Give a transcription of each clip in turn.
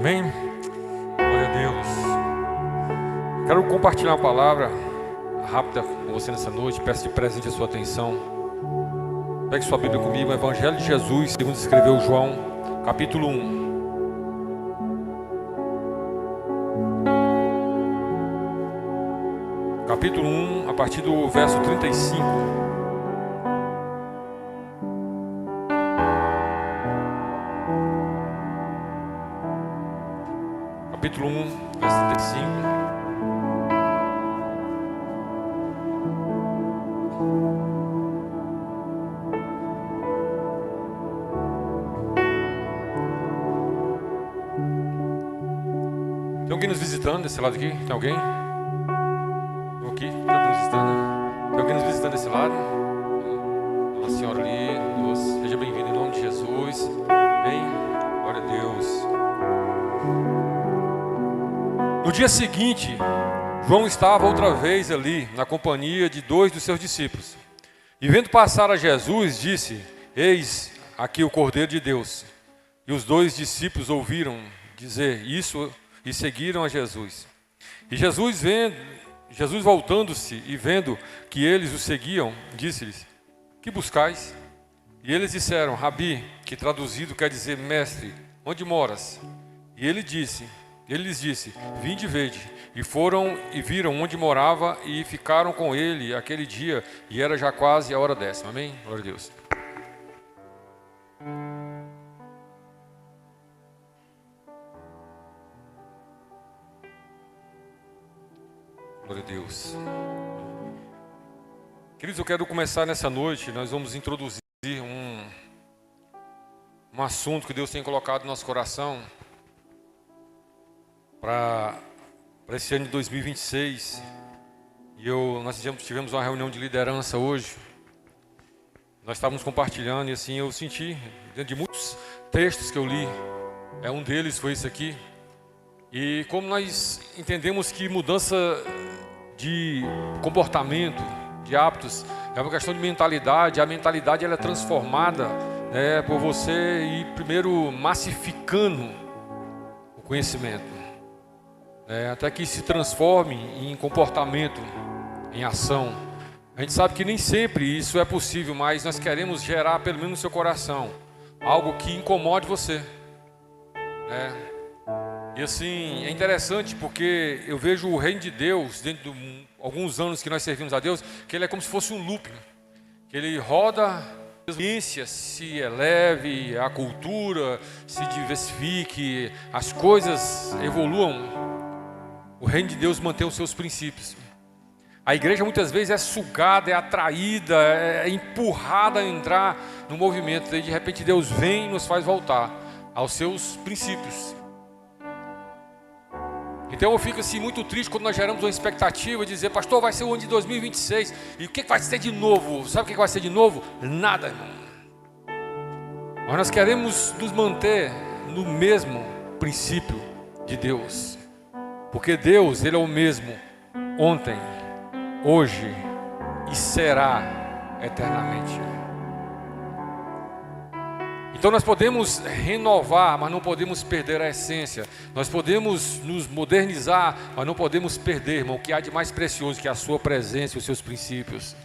Amém? Glória a Deus. Quero compartilhar uma palavra rápida com você nessa noite. Peço de presente a sua atenção. Pegue sua Bíblia comigo. Evangelho de Jesus, segundo escreveu João, capítulo 1. Capítulo 1, a partir do verso 35. Capítulo 1, verso 35. Tem alguém nos visitando desse lado aqui? Tem alguém? Estou aqui, está nos visitando. Tem alguém nos visitando desse lado? Uma senhora ali, Deus, seja bem-vindo em nome de Jesus. Amém? Glória a Deus. No dia seguinte, João estava outra vez ali, na companhia de 2 dos seus discípulos. E vendo passar a Jesus, disse: Eis aqui o Cordeiro de Deus. E os 2 discípulos ouviram dizer isso e seguiram a Jesus. E Jesus voltando-se e vendo que eles o seguiam, disse-lhes: Que buscais? E eles disseram: Rabi, que traduzido quer dizer mestre, onde moras? E ele lhes disse: Vinde e vede. E foram e viram onde morava e ficaram com ele aquele dia, e era já quase a hora 10ª. Amém? Glória a Deus. Glória a Deus. Queridos, eu quero começar nessa noite. Nós vamos introduzir um assunto que Deus tem colocado no nosso coração para esse ano de 2026. E nós tivemos uma reunião de liderança hoje. Nós estávamos compartilhando e assim eu senti, dentro de muitos textos que eu li, um deles foi esse aqui. E como nós entendemos que mudança de comportamento, de hábitos, é uma questão de mentalidade. A mentalidade ela é transformada por você ir primeiro massificando o conhecimento. Até que se transforme em comportamento, em ação. A gente sabe que nem sempre isso é possível, mas nós queremos gerar, pelo menos no seu coração, algo que incomode você. E assim, é interessante porque eu vejo o reino de Deus, dentro de alguns anos que nós servimos a Deus, que ele é como se fosse um looping, que ele roda, a ciência se eleve, a cultura se diversifique, as coisas evoluam. O reino de Deus mantém os seus princípios. A igreja muitas vezes é sugada, é atraída, é empurrada a entrar no movimento. Daí de repente Deus vem e nos faz voltar aos seus princípios. Então eu fico assim muito triste quando nós geramos uma expectativa de dizer: pastor, vai ser o ano de 2026. E o que vai ser de novo? Sabe o que vai ser de novo? Nada, irmão. Mas nós queremos nos manter no mesmo princípio de Deus. Porque Deus, Ele é o mesmo ontem, hoje e será eternamente. Então nós podemos renovar, mas não podemos perder a essência. Nós podemos nos modernizar, mas não podemos perder, irmão, o que há de mais precioso, que é a sua presença e os seus princípios.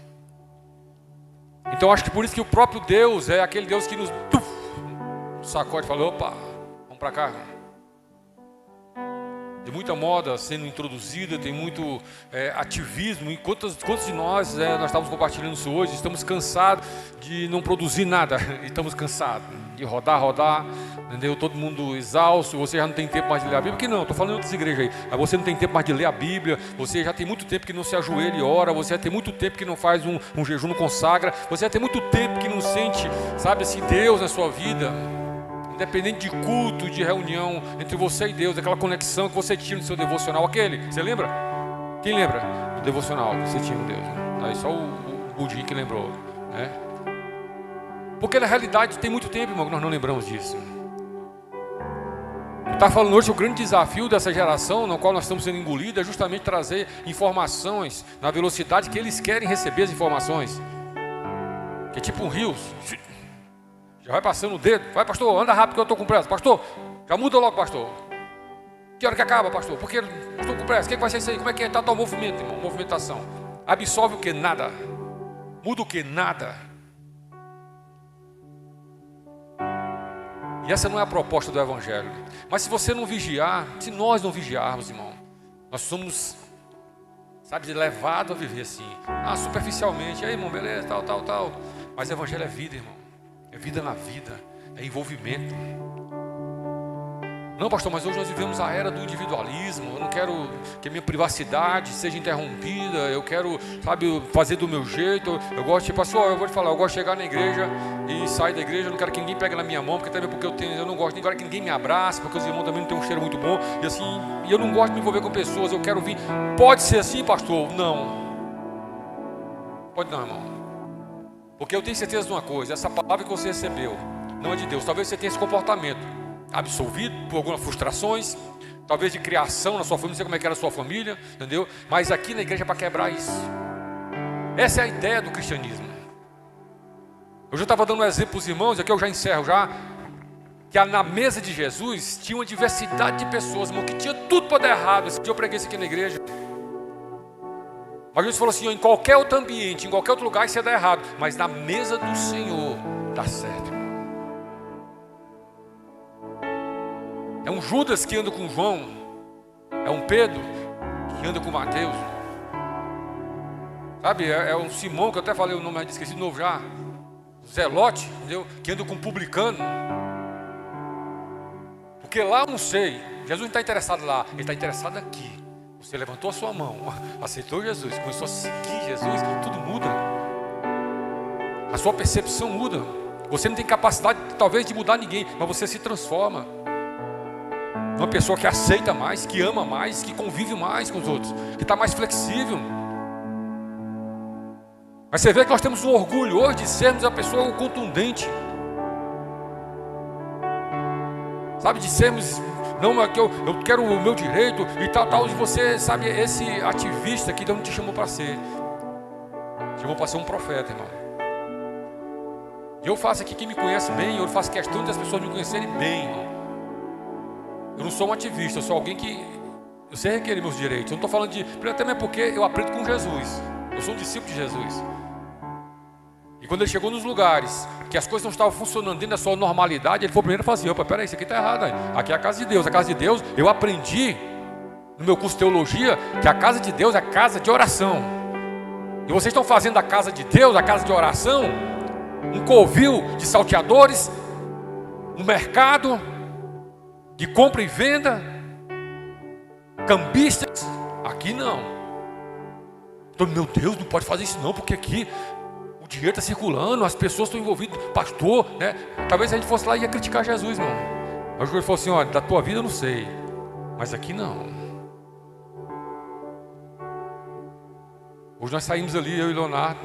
Então acho que por isso que o próprio Deus é aquele Deus que nos sacode e fala: opa, vamos para cá. Tem muita moda sendo introduzida, tem muito ativismo. E quantos de nós estamos compartilhando isso hoje? Estamos cansados de não produzir nada. Estamos cansados de rodar, entendeu? Todo mundo exausto. Você já não tem tempo mais de ler a Bíblia. Que não, estou falando em outras igrejas aí. Mas você não tem tempo mais de ler a Bíblia. Você já tem muito tempo que não se ajoelha e ora. Você já tem muito tempo que não faz um jejum, não consagra. Você já tem muito tempo que não sente, sabe assim, Deus na sua vida. Independente de culto, de reunião entre você e Deus, aquela conexão que você tinha no seu devocional, você lembra? Quem lembra do devocional que você tinha com Deus? Aí só o Budinho que lembrou, né? Porque na realidade tem muito tempo, irmão, que nós não lembramos disso. Está falando hoje, o grande desafio dessa geração, no qual nós estamos sendo engolidos, é justamente trazer informações na velocidade que eles querem receber as informações. Que é tipo um rio. Já vai passando o dedo. Vai, pastor, anda rápido que eu estou com pressa. Pastor, já muda logo, pastor. Que hora que acaba, pastor? Porque estou com pressa. O que vai ser isso aí? Como é que é? Tá o movimento, irmão? Movimentação. Absorve o que? Nada. Muda o que? Nada. E essa não é a proposta do Evangelho. Mas se você não vigiar, se nós não vigiarmos, irmão, nós somos, sabe, levados a viver assim. Superficialmente. Aí, irmão, beleza, tal. Mas o Evangelho é vida, irmão. É vida na vida. É envolvimento. Não, pastor, mas hoje nós vivemos a era do individualismo. Eu não quero que a minha privacidade seja interrompida. Eu quero, sabe, fazer do meu jeito. Eu gosto de, pastor, eu vou te falar, eu gosto de chegar na igreja e sair da igreja. Eu não quero que ninguém pegue na minha mão, porque também porque eu não gosto, nem quero que ninguém me abrace, porque os irmãos também não têm um cheiro muito bom. E assim, eu não gosto de me envolver com pessoas. Eu quero vir. Pode ser assim, pastor? Não. Pode não, irmão. Porque eu tenho certeza de uma coisa: essa palavra que você recebeu não é de Deus. Talvez você tenha esse comportamento absolvido por algumas frustrações, talvez de criação na sua família, não sei como é que era a sua família, entendeu? Mas aqui na igreja é para quebrar isso. Essa é a ideia do cristianismo. Eu já estava dando um exemplo para os irmãos, aqui eu já encerro já, que na mesa de Jesus tinha uma diversidade de pessoas, irmão, que tinha tudo para dar errado. Esse dia eu preguei isso aqui na igreja. Mas Jesus falou assim, em qualquer outro ambiente, em qualquer outro lugar isso ia dar errado, mas na mesa do Senhor dá certo. É um Judas que anda com João. É um Pedro que anda com Mateus. Sabe, é um Simão, que eu até falei o nome, mas esqueci de novo já. Zelote, entendeu? Que anda com publicano. Porque lá eu não sei, Jesus não está interessado lá, Ele está interessado aqui. Você levantou a sua mão, aceitou Jesus, começou a seguir Jesus, tudo muda. A sua percepção muda. Você não tem capacidade talvez de mudar ninguém, mas você se transforma. Uma pessoa que aceita mais, que ama mais, que convive mais com os outros, que está mais flexível. Mas você vê que nós temos um orgulho hoje de sermos a pessoa contundente. Sabe, de sermos, não, é que eu quero o meu direito e tal, e você, sabe, esse ativista que Deus não te chamou para ser. Chamou para ser um profeta, irmão. E eu faço aqui, quem me conhece bem, eu faço questão das pessoas me conhecerem bem, irmão. Eu não sou um ativista, eu sou alguém que eu sei requerer meus direitos. Eu não estou falando de, até mesmo porque eu aprendo com Jesus. Eu sou um discípulo de Jesus. E quando ele chegou nos lugares que as coisas não estavam funcionando dentro da sua normalidade, ele foi o primeiro a fazer, opa, peraí, isso aqui está errado. Aí. Aqui é a casa de Deus. A casa de Deus, eu aprendi no meu curso de teologia que a casa de Deus é a casa de oração. E vocês estão fazendo a casa de Deus, a casa de oração, um covil de salteadores, um mercado de compra e venda, cambistas. Aqui não. Então, meu Deus, não pode fazer isso não, porque aqui o dinheiro está circulando, as pessoas estão envolvidas, pastor, né? Talvez a gente fosse lá e ia criticar Jesus, irmão. Mas ele falou assim, olha, da tua vida eu não sei, mas aqui não. Hoje nós saímos ali, eu e Leonardo,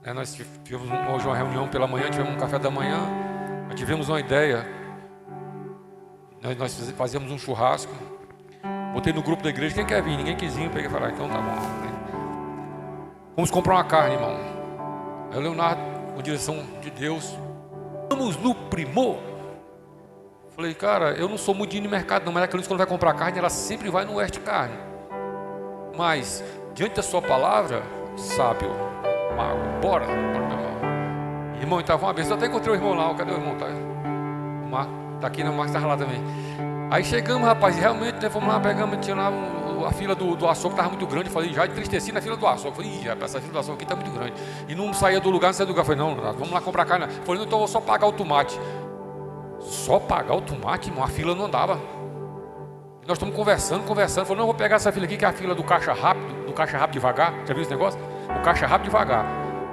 né? Nós tivemos hoje uma reunião pela manhã, tivemos um café da manhã, nós tivemos uma ideia. Nós fazíamos um churrasco. Botei no grupo da igreja, quem quer vir? Ninguém quis vir. Eu peguei e falei, então tá bom. Vamos comprar uma carne, irmão. Aí o Leonardo, com direção de Deus, vamos no Primor. Falei, cara, eu não sou muito de ir no mercado não, mas a Cris quando vai comprar carne, ela sempre vai no Oeste Carne. Mas, diante da sua palavra, sábio, mago, bora, meu irmão. Irmão, estava uma vez, eu até encontrei o irmão lá, cadê o irmão? Tá? O Marco. Está aqui, o Marcos estava lá também. Aí chegamos, rapaz, realmente, né, fomos lá, pegamos, tinha lá a fila do açougue, estava muito grande. Falei, já entristeci na fila do açougue. Falei, rapaz, essa fila do açougue aqui está muito grande. E não saía do lugar, não saía do lugar. Falei, não, vamos lá comprar carne. Falei, não, então eu vou só pagar o tomate. Só pagar o tomate, irmão, a fila não andava. E nós estamos conversando. Falei, não, vou pegar essa fila aqui, que é a fila do caixa rápido devagar. Já viu esse negócio? O caixa rápido devagar.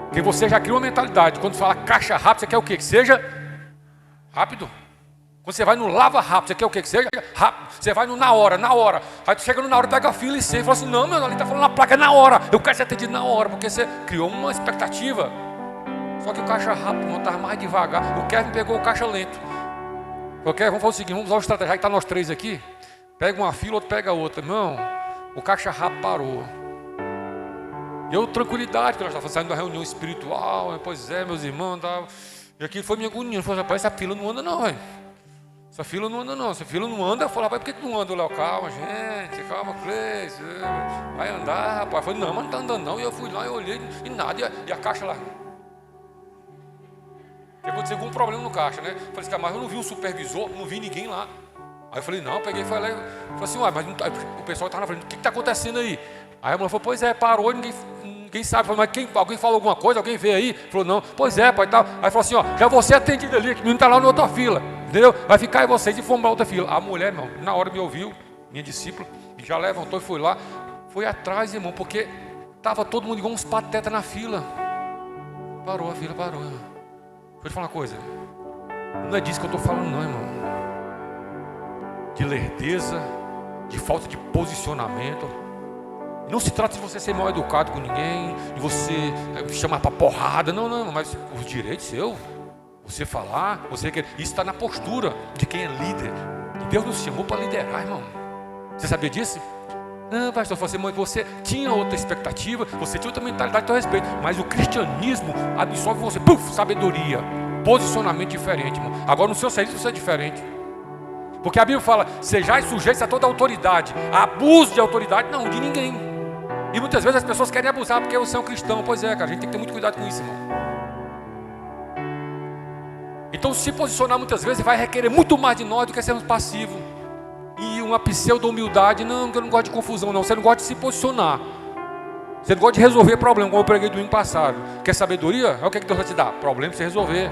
Porque você já cria uma mentalidade. Quando fala caixa rápido, você quer o quê? Que seja rápido. Quando você vai no lava rápido, você quer o quê? Que seja rápido. Você vai no na hora. Aí tu chega no na hora, pega a fila e você fala assim, não, meu, ali está falando na placa, é na hora. Eu quero ser atendido na hora, porque você criou uma expectativa. Só que o caixa rápido não estava mais devagar. O Kevin pegou o caixa lento. Ok? Vamos fazer o seguinte, vamos usar o estratégia, que está nós três aqui. Pega uma fila, outro pega outra. Irmão, o caixa rápido parou. E eu, tranquilidade, porque nós estávamos saindo da reunião espiritual. Pois é, meus irmãos, e aqui foi minha agonia. Falei, rapaz, essa fila não anda não, velho. Essa fila não anda não, essa fila não anda. Eu falei, rapaz, por que não anda, Léo? Calma, gente, calma, Cleiton. Vai andar, rapaz. Eu falei, não, mas não está andando não. E eu fui lá e olhei e nada, e a caixa lá. O que aconteceu com um problema no caixa, né? Eu falei assim, mas eu não vi um supervisor, não vi ninguém lá. Aí eu falei, não, eu peguei e falei lá, falei assim, mas não tá, o pessoal estava na frente, o que está acontecendo aí? Aí a mulher falou, pois é, parou e ninguém sabe. Eu falei, mas alguém falou alguma coisa, alguém veio aí? Falou, não, pois é, pai, tal. Aí falou assim, ó, já você atendido ali, que o menino está lá na outra fila, entendeu? Vai ficar aí vocês e fomos para outra fila. A mulher, irmão, na hora me ouviu, minha discípula, e já levantou e foi lá, foi atrás, irmão, porque estava todo mundo igual uns patetas na fila. Parou a fila, parou. Deixa eu te falar uma coisa, não é disso que eu estou falando não, irmão. De lerdeza, de falta de posicionamento. Não se trata de você ser mal educado com ninguém, de você chamar para porrada, não, mas os direitos seus, você falar, você quer, isso está na postura de quem é líder. E Deus nos chamou para liderar, irmão. Você sabia disso? Não, pastor, você tinha outra expectativa, você tinha outra mentalidade a seu respeito, mas o cristianismo absorve você, sabedoria, posicionamento diferente, irmão. Agora no seu serviço você é diferente. Porque a Bíblia fala, sejais sujeitos a toda autoridade. Abuso de autoridade, não, de ninguém. E muitas vezes as pessoas querem abusar porque você é um cristão. Pois é, cara, a gente tem que ter muito cuidado com isso, irmão. Então se posicionar muitas vezes vai requerer muito mais de nós do que sermos passivos. E uma pseudo-humildade, não, eu não gosto de confusão, não. Você não gosta de se posicionar. Você não gosta de resolver problema, como eu preguei domingo passado. Quer sabedoria? É o que Deus vai te dar? Problema para você resolver.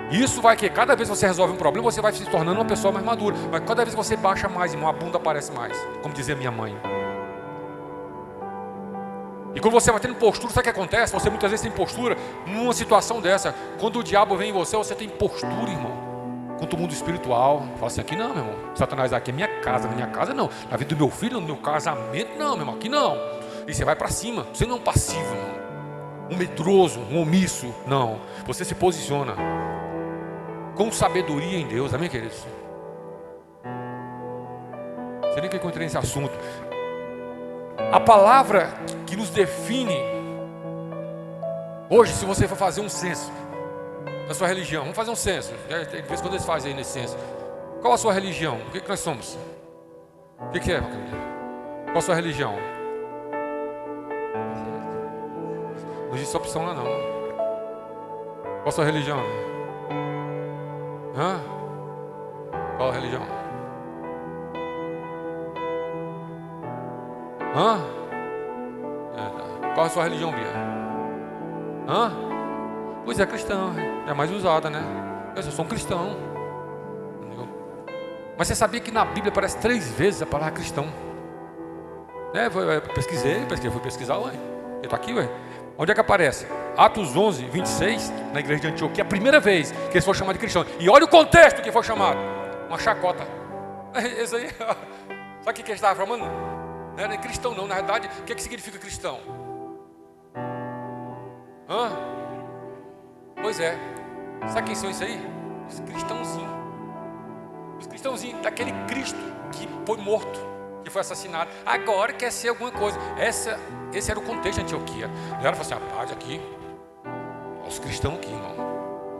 Isso vai que cada vez que você resolve um problema, você vai se tornando uma pessoa mais madura. Mas cada vez que você baixa mais, irmão, a bunda aparece mais. Como dizia minha mãe. E quando você vai tendo postura, sabe o que acontece? Você muitas vezes tem postura numa situação dessa. Quando o diabo vem em você, você tem postura, irmão. Quanto o mundo espiritual. Fala assim, aqui não, meu irmão. Satanás, aqui é minha casa. Na minha casa não. Na vida do meu filho, no meu casamento, não, meu irmão. Aqui não. E você vai para cima. Você não é um passivo, irmão. Um medroso, um omisso. Não. Você se posiciona com sabedoria em Deus, amém, queridos? Não sei nem que eu encontrei nesse assunto. A palavra que nos define hoje, se você for fazer um censo da sua religião, vamos fazer um censo, de vez em quando eles fazem aí nesse censo. Qual a sua religião? O que nós somos? O que é? Qual a sua religião? Não existe essa opção lá não. Qual a sua religião? Hã? Qual a religião? Hã? Qual a sua religião, Bia? Hã? Pois é, cristão. É mais usada, né? Eu sou um cristão. Entendeu? Mas você sabia que na Bíblia aparece 3 vezes a palavra cristão? Fui pesquisar, ué. Eu estou aqui, ué. Onde é que aparece? Atos 11, 26, na igreja de Antioquia, a primeira vez que eles foram chamados de cristãos. E olha o contexto que foi chamado. Uma chacota. Isso aí, sabe o que eles estavam falando? Não é cristão não, na verdade, o que significa cristão? Hã? Pois é. Sabe quem são isso aí? Os cristãozinhos. Os cristãozinhos daquele Cristo que foi morto, que foi assassinado. Agora quer ser alguma coisa. Esse era o contexto de Antioquia. A galera falou assim, rapaz, aqui, os cristãos aqui, irmão.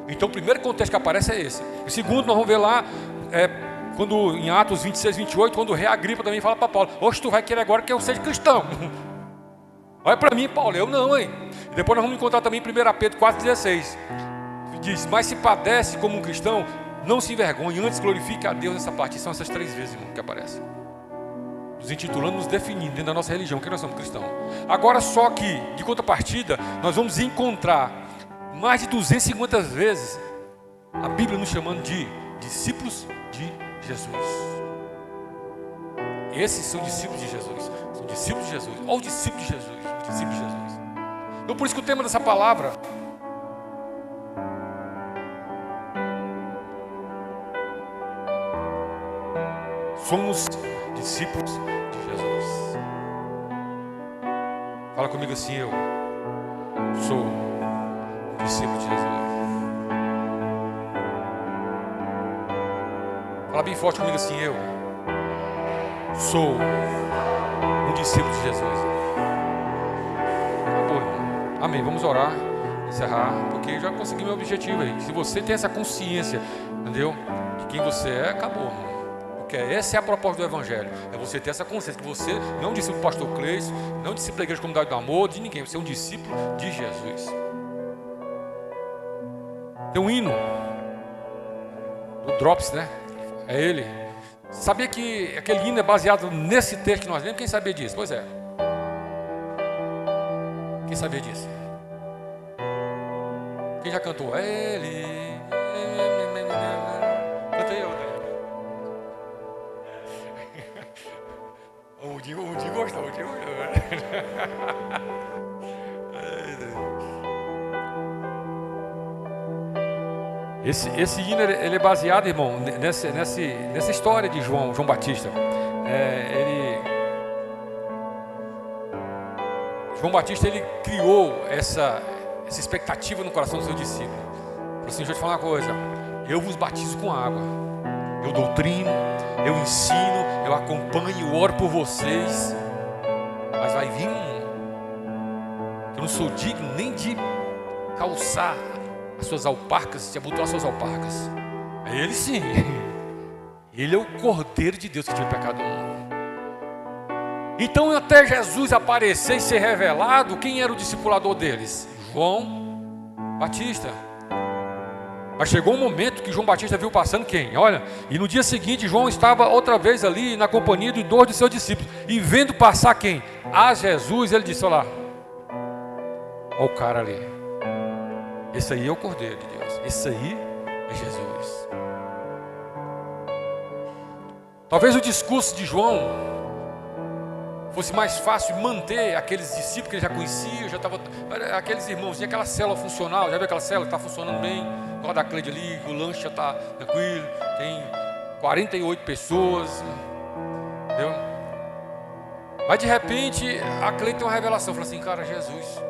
Então o primeiro contexto que aparece é esse. O segundo nós vamos ver lá, quando em Atos 26, 28, quando o rei Agripa também fala para Paulo, hoje tu vai querer agora que eu seja cristão. Olha para mim, Paulo, eu não, hein. E depois nós vamos encontrar também em 1 Pedro 4,16. Diz, mas se padece como um cristão, não se envergonhe, antes glorifique a Deus nessa parte. São essas 3 vezes, irmão, que aparecem. Nos intitulando, nos definindo dentro da nossa religião, que nós somos cristãos. Agora só que, de contrapartida, nós vamos encontrar mais de 250 vezes a Bíblia nos chamando de discípulos de Jesus. Esses são discípulos de Jesus. São discípulos de Jesus. Ou discípulos de Jesus. Discípulos de Jesus. Então por isso que o tema dessa palavra somos discípulos de Jesus. Fala comigo assim, eu sou um discípulo de Jesus. Fala bem forte comigo assim, eu sou um discípulo de Jesus. Acabou, irmão. Amém, vamos orar, encerrar, porque eu já consegui meu objetivo aí. Se você tem essa consciência, entendeu? quem você é, acabou, irmão. Porque essa é a proposta do Evangelho. É você ter essa consciência que você não é um discípulo do pastor Cleison, não é um discípulo da Igreja Comunidade do Amor, de ninguém. Você é um discípulo de Jesus. Tem um hino do Drops, né? É ele. Sabia que aquele hino é baseado nesse texto que nós lemos? Quem sabia disso? Pois é. Quem sabia disso? Quem já cantou? É ele. Cantei eu, né? O Dinho gostou, o Dinho gostou. Esse hino ele é baseado, irmão, nessa história de João Batista. João Batista ele criou essa expectativa no coração do seu discípulo. Falou assim: deixa eu te falar uma coisa, eu vos batizo com água, eu doutrino, eu ensino, eu acompanho, eu oro por vocês, mas vai vir eu não sou digno nem de calçar as suas alparcas, de abotoar as suas alparcas. Ele sim, ele é o Cordeiro de Deus que tira o pecado do mundo. Então até Jesus aparecer e ser revelado, quem era o discipulador deles? João Batista. Mas chegou um momento que João Batista viu passando quem? Olha, e no dia seguinte João estava outra vez ali na companhia de 2 de seus discípulos, e vendo passar quem? A Jesus, ele disse: olha lá, olha o cara ali, esse aí é o Cordeiro de Deus, esse aí é Jesus. Talvez o discurso de João fosse mais fácil manter aqueles discípulos que ele já conhecia, já estava, aqueles irmãos, aquela célula funcional, já viu aquela célula que está funcionando bem, o da Cleide ali, o lanche já está tranquilo, tem 48 pessoas, entendeu? Mas de repente a Cleide tem uma revelação, fala assim: cara, Jesus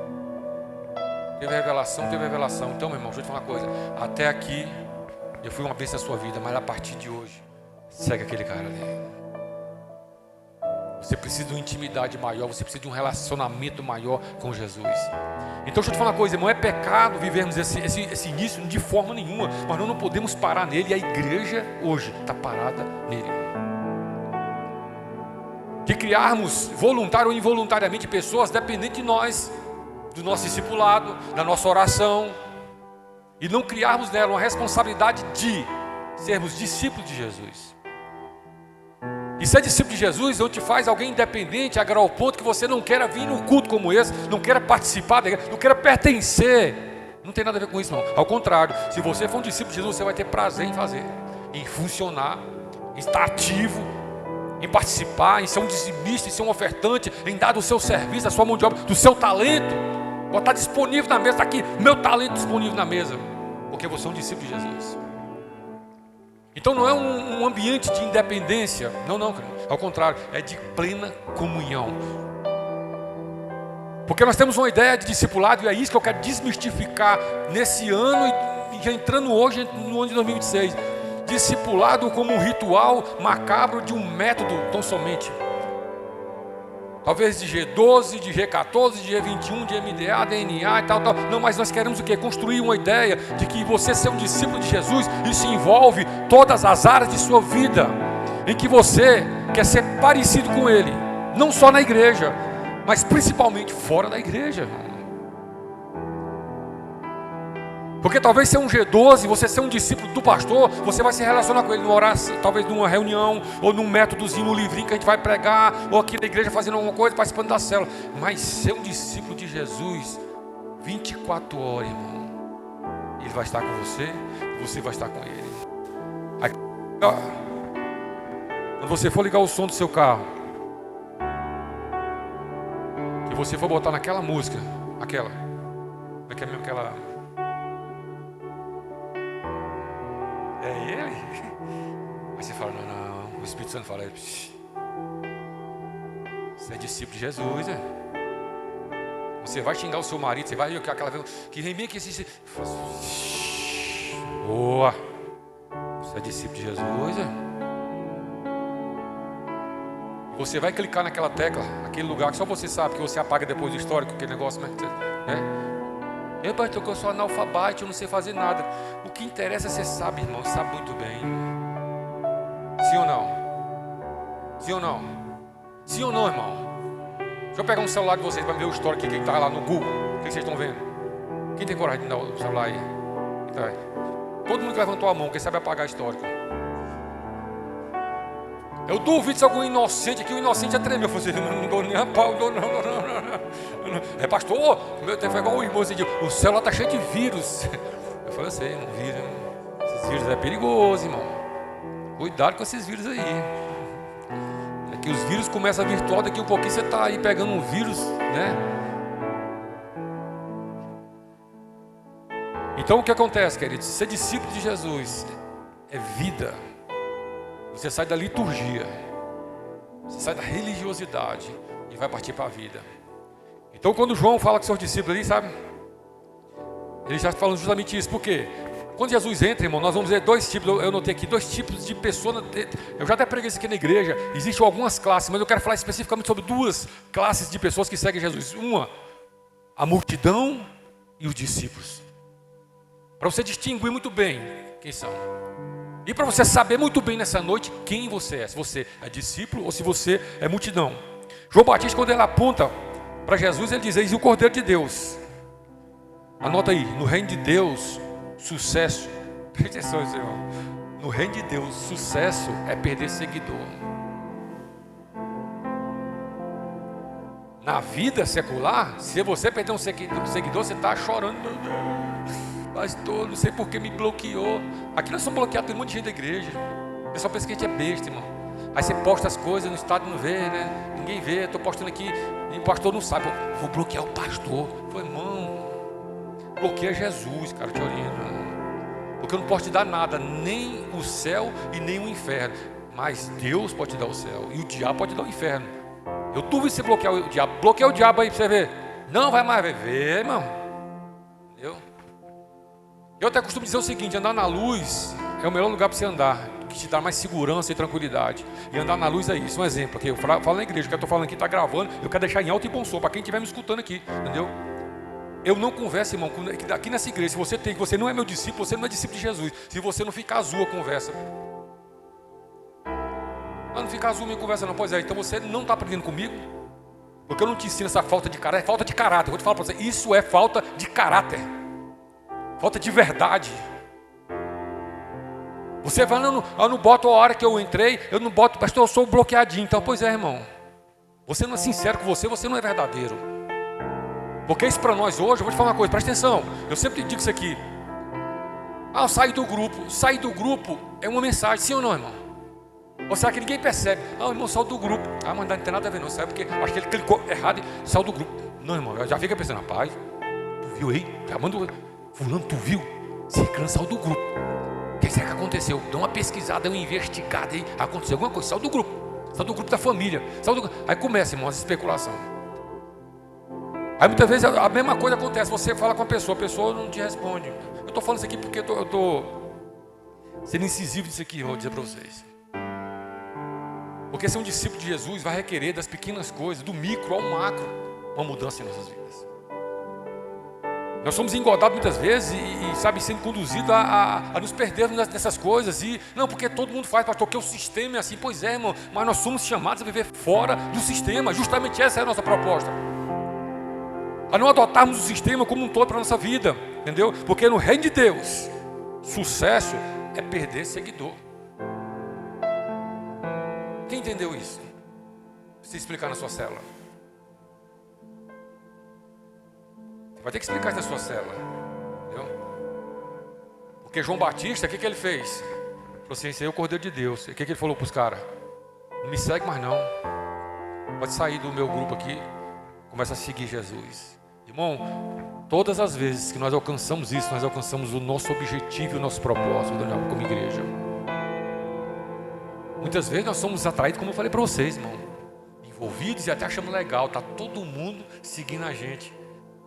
teve revelação. Então, meu irmão, deixa eu te falar uma coisa, até aqui eu fui uma bênção na sua vida, mas a partir de hoje segue aquele cara ali. Você precisa de uma intimidade maior, você precisa de um relacionamento maior com Jesus. Então deixa eu te falar uma coisa, irmão, é pecado vivermos esse início de forma nenhuma, mas nós não podemos parar nele, e a igreja hoje está parada nele. De criarmos voluntário ou involuntariamente pessoas dependentes de nós, do nosso discipulado, da nossa oração, e não criarmos nela uma responsabilidade de sermos discípulos de Jesus. E ser discípulo de Jesus não te faz alguém independente, agora ao ponto que você não queira vir num culto como esse, não queira participar, não queira pertencer. Não tem nada a ver com isso, não. Ao contrário, se você for um discípulo de Jesus, você vai ter prazer em fazer, em funcionar, em estar ativo, em participar, em ser um dizimista, em ser um ofertante, em dar do seu serviço, da sua mão de obra, do seu talento. Botar disponível na mesa, está aqui, meu talento disponível na mesa, porque você é um discípulo de Jesus. Então não é um ambiente de independência, não, ao contrário, é de plena comunhão. Porque nós temos uma ideia de discipulado, e é isso que eu quero desmistificar nesse ano, e já entrando hoje no ano de 2026. Discipulado como um ritual macabro de um método tão somente. Talvez de G12, de G14, de G21, de MDA, DNA e tal. Não, mas nós queremos o quê? Construir uma ideia de que você ser um discípulo de Jesus, isso envolve todas as áreas de sua vida, em que você quer ser parecido com Ele, não só na igreja, mas principalmente fora da igreja. Porque talvez ser um G12, você ser um discípulo do pastor, você vai se relacionar com ele numa oração, talvez numa reunião, ou num métodozinho, no livrinho que a gente vai pregar, ou aqui na igreja fazendo alguma coisa, participando da célula. Mas ser um discípulo de Jesus, 24 horas, irmão, Ele vai estar com você, você vai estar com Ele. Aí, quando você for ligar o som do seu carro, que você for botar naquela música, aquela, é mesmo aquela... É ele? Aí você fala, não, o Espírito Santo fala, você é discípulo de Jesus, é? Você vai xingar o seu marido, você vai ver aquela vez que vem bem aqui assim, boa, você é discípulo de Jesus, é? Você vai clicar naquela tecla, aquele lugar que só você sabe, que você apaga depois do histórico, aquele negócio, né? Eu, pastor, que eu sou analfabeto, eu não sei fazer nada. O que interessa, você sabe, irmão, sabe muito bem. Sim ou não? Sim ou não? Sim ou não, irmão? Deixa eu pegar um celular de vocês para ver o histórico aqui, quem está lá no Google. O que vocês estão vendo? Quem tem coragem de dar o celular aí? Tá. Todo mundo que levantou a mão, quem sabe apagar histórico. Eu duvido se algum inocente aqui, o inocente já tremeu. Eu falei assim, não dou nem a pau, não. É, pastor, meu tempo é igual o irmão, assim, o celular está cheio de vírus. Eu falei, eu sei, irmão, vírus. Esses vírus é perigoso, irmão. Cuidado com esses vírus aí. É que os vírus começam a virtual, daqui um pouquinho você está aí pegando um vírus, né? Então o que acontece, queridos? Ser discípulo de Jesus é vida. Você sai da liturgia, você sai da religiosidade e vai partir para a vida. Então quando João fala com seus discípulos ali, sabe? Ele já está falando justamente isso. Por quê? Quando Jesus entra, irmão, nós vamos ver dois tipos. Eu notei aqui, dois tipos de pessoas. Eu já até preguei isso aqui na igreja. Existem algumas classes, mas eu quero falar especificamente sobre duas classes de pessoas que seguem Jesus. Uma, a multidão e os discípulos. Para você distinguir muito bem quem são. E para você saber muito bem nessa noite quem você é. Se você é discípulo ou se você é multidão. João Batista, quando ele aponta para Jesus, ele diz, eis o Cordeiro de Deus. Anota aí, no reino de Deus, sucesso. Presta atenção, irmão. No reino de Deus, sucesso é perder seguidor. Na vida secular, se você perder um seguidor, você está chorando. Pastor, não sei por que me bloqueou. Aqui nós somos bloqueados por um monte de gente da igreja. O pessoal pensa que a gente é besta, irmão. Aí você posta as coisas no estado, não vê, né? Ninguém vê, estou postando aqui, e o pastor não sabe. Vou bloquear o pastor. Foi, irmão, bloqueia Jesus, cara, te oriento. Porque eu não posso te dar nada, nem o céu e nem o inferno. Mas Deus pode te dar o céu e o diabo pode te dar o inferno. Eu duvido você bloquear o diabo. Bloqueia o diabo aí para você ver. Não vai mais ver, irmão. Entendeu? Eu até costumo dizer o seguinte, andar na luz é o melhor lugar para você andar, que te dá mais segurança e tranquilidade. E andar na luz é isso, um exemplo, aqui eu falo na igreja, que eu estou falando aqui, está gravando, eu quero deixar em alto e bom som, para quem estiver me escutando aqui, entendeu? Eu não converso, irmão, aqui nessa igreja, se você não é meu discípulo, você não é discípulo de Jesus. Se você não ficar azul a conversa. Não fica azul a minha conversa não, pois é, então você não está aprendendo comigo, porque eu não te ensino essa falta de caráter, é falta de caráter, eu vou te falar para você, isso é falta de caráter. Falta de verdade. Você vai, eu não boto a hora que eu entrei, eu não boto, pastor, eu sou bloqueadinho. Então, pois é, irmão. Você não é sincero com você não é verdadeiro. Porque isso para nós hoje, eu vou te falar uma coisa, presta atenção. Eu sempre digo isso aqui. Eu saio do grupo. Sair do grupo é uma mensagem, sim ou não, irmão? Ou será que ninguém percebe? O irmão saiu do grupo. Mas não tem nada a ver, não. Sabe porque acho que ele clicou errado e saiu do grupo. Não, irmão, já fica pensando, rapaz, tu viu aí? Já mandou. Fulano, tu viu? Ciclano saiu do grupo. O que será que aconteceu? Dá uma pesquisada, uma investigada aí. Aconteceu alguma coisa, saiu do grupo. Saiu do grupo da família. Aí começa, irmão, essa especulação. Aí muitas vezes a mesma coisa acontece. Você fala com a pessoa não te responde. Eu estou falando isso aqui porque eu estou sendo incisivo nisso aqui, vou dizer para vocês. Porque ser um discípulo de Jesus vai requerer das pequenas coisas, do micro ao macro, uma mudança em nossas vidas. Nós somos engordados muitas vezes e sabe, sendo conduzidos a nos perdermos nessas coisas. E não, porque todo mundo faz, pastor, que o sistema é assim. Pois é, irmão, mas nós somos chamados a viver fora do sistema. Justamente essa é a nossa proposta. A não adotarmos o sistema como um todo para a nossa vida. Entendeu? Porque no reino de Deus, sucesso é perder seguidor. Quem entendeu isso? Precisa explicar na sua célula. Vai ter que explicar isso na sua célula, entendeu? Porque João Batista, o que ele fez? Ele falou assim, esse aí é o Cordeiro de Deus. E o que ele falou para os caras? Não me segue mais não. Pode sair do meu grupo aqui. Começa a seguir Jesus. Irmão, todas as vezes que nós alcançamos isso, nós alcançamos o nosso objetivo e o nosso propósito como igreja. Muitas vezes nós somos atraídos, como eu falei para vocês, irmão. Envolvidos e até achamos legal. Está todo mundo seguindo a gente.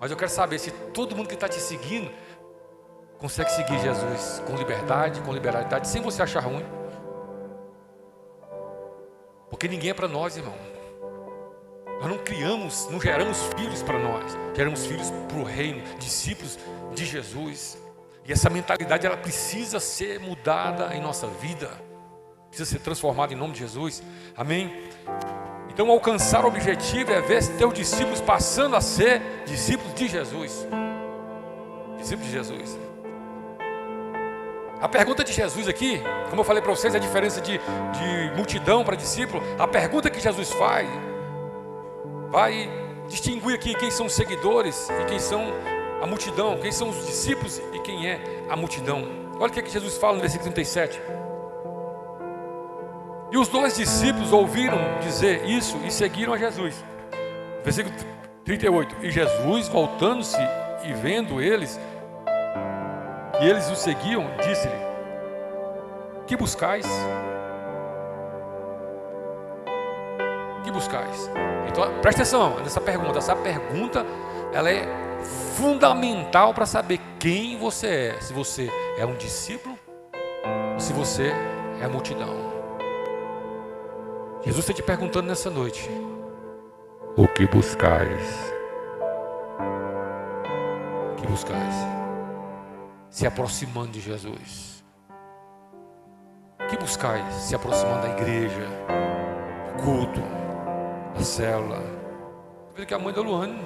Mas eu quero saber se todo mundo que está te seguindo consegue seguir Jesus com liberdade, com liberalidade, sem você achar ruim. Porque ninguém é para nós, irmão. Nós não geramos filhos para nós. Geramos filhos para o reino, discípulos de Jesus. E essa mentalidade, ela precisa ser mudada em nossa vida. precisa ser transformado em nome de Jesus. Amém? Então alcançar o objetivo é ver teus discípulos passando a ser discípulos de Jesus. Discípulos de Jesus. A pergunta de Jesus aqui, como eu falei para vocês, a diferença de multidão para discípulo. A pergunta que Jesus faz vai distinguir aqui quem são os seguidores e quem são a multidão, quem são os discípulos e quem é a multidão. Olha o que Jesus fala no versículo 37. E os 2 discípulos ouviram dizer isso e seguiram a Jesus. Versículo 38. E Jesus, voltando-se e vendo eles, que eles o seguiam, disse-lhe: que buscais? Que buscais? Então, presta atenção nessa pergunta. Essa pergunta, ela é fundamental para saber quem você é. Se você é um discípulo ou se você é a multidão. Jesus está te perguntando nessa noite: o que buscais? O que buscais? Se aproximando de Jesus. O que buscais? Se aproximando da igreja, do culto, da célula. Veja que a mãe da Luane,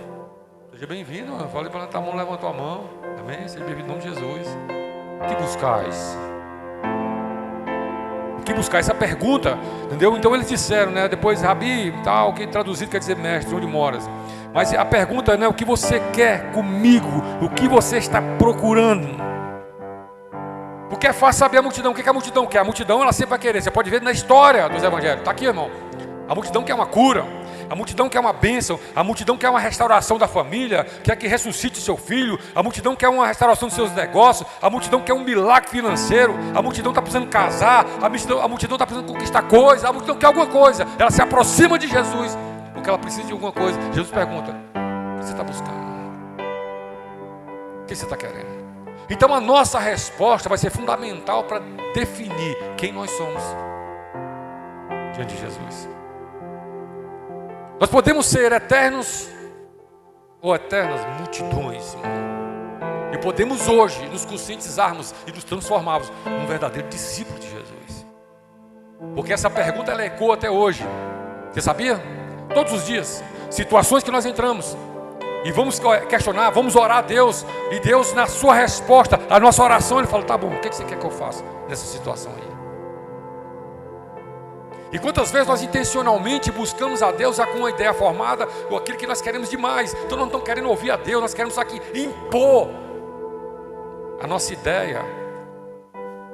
seja bem-vindo. Falei para ela, tá, a mão, levantou a mão. Amém? Seja bem-vindo em nome de Jesus. O que buscais? O que buscais? Essa pergunta, entendeu? Então eles disseram, né? Depois, Rabi, tal, que traduzido quer dizer mestre, onde moras? Mas a pergunta, né? O que você quer comigo? O que você está procurando? Porque é fácil saber a multidão. O que a multidão quer? A multidão, ela sempre vai querer. Você pode ver na história dos evangelhos. Está aqui, irmão. A multidão quer uma cura. A multidão quer uma bênção. A multidão quer uma restauração da família. Quer que ressuscite seu filho. A multidão quer uma restauração dos seus negócios. A multidão quer um milagre financeiro. A multidão está precisando casar. A multidão está precisando conquistar coisa. A multidão quer alguma coisa. Ela se aproxima de Jesus porque ela precisa de alguma coisa. Jesus pergunta: o que você está buscando? O que você está querendo? Então a nossa resposta vai ser fundamental para definir quem nós somos diante de Jesus. Nós podemos ser eternos ou eternas multidões, e podemos hoje nos conscientizarmos e nos transformarmos num verdadeiro discípulo de Jesus. Porque essa pergunta ela ecoa até hoje. Você sabia? Todos os dias, situações que nós entramos e vamos questionar, vamos orar a Deus, e Deus, na sua resposta à nossa oração, Ele fala: tá bom, o que você quer que eu faça nessa situação aí? E quantas vezes nós intencionalmente buscamos a Deus já com uma ideia formada, ou aquilo que nós queremos demais. Então não estamos querendo ouvir a Deus, nós queremos aqui impor a nossa ideia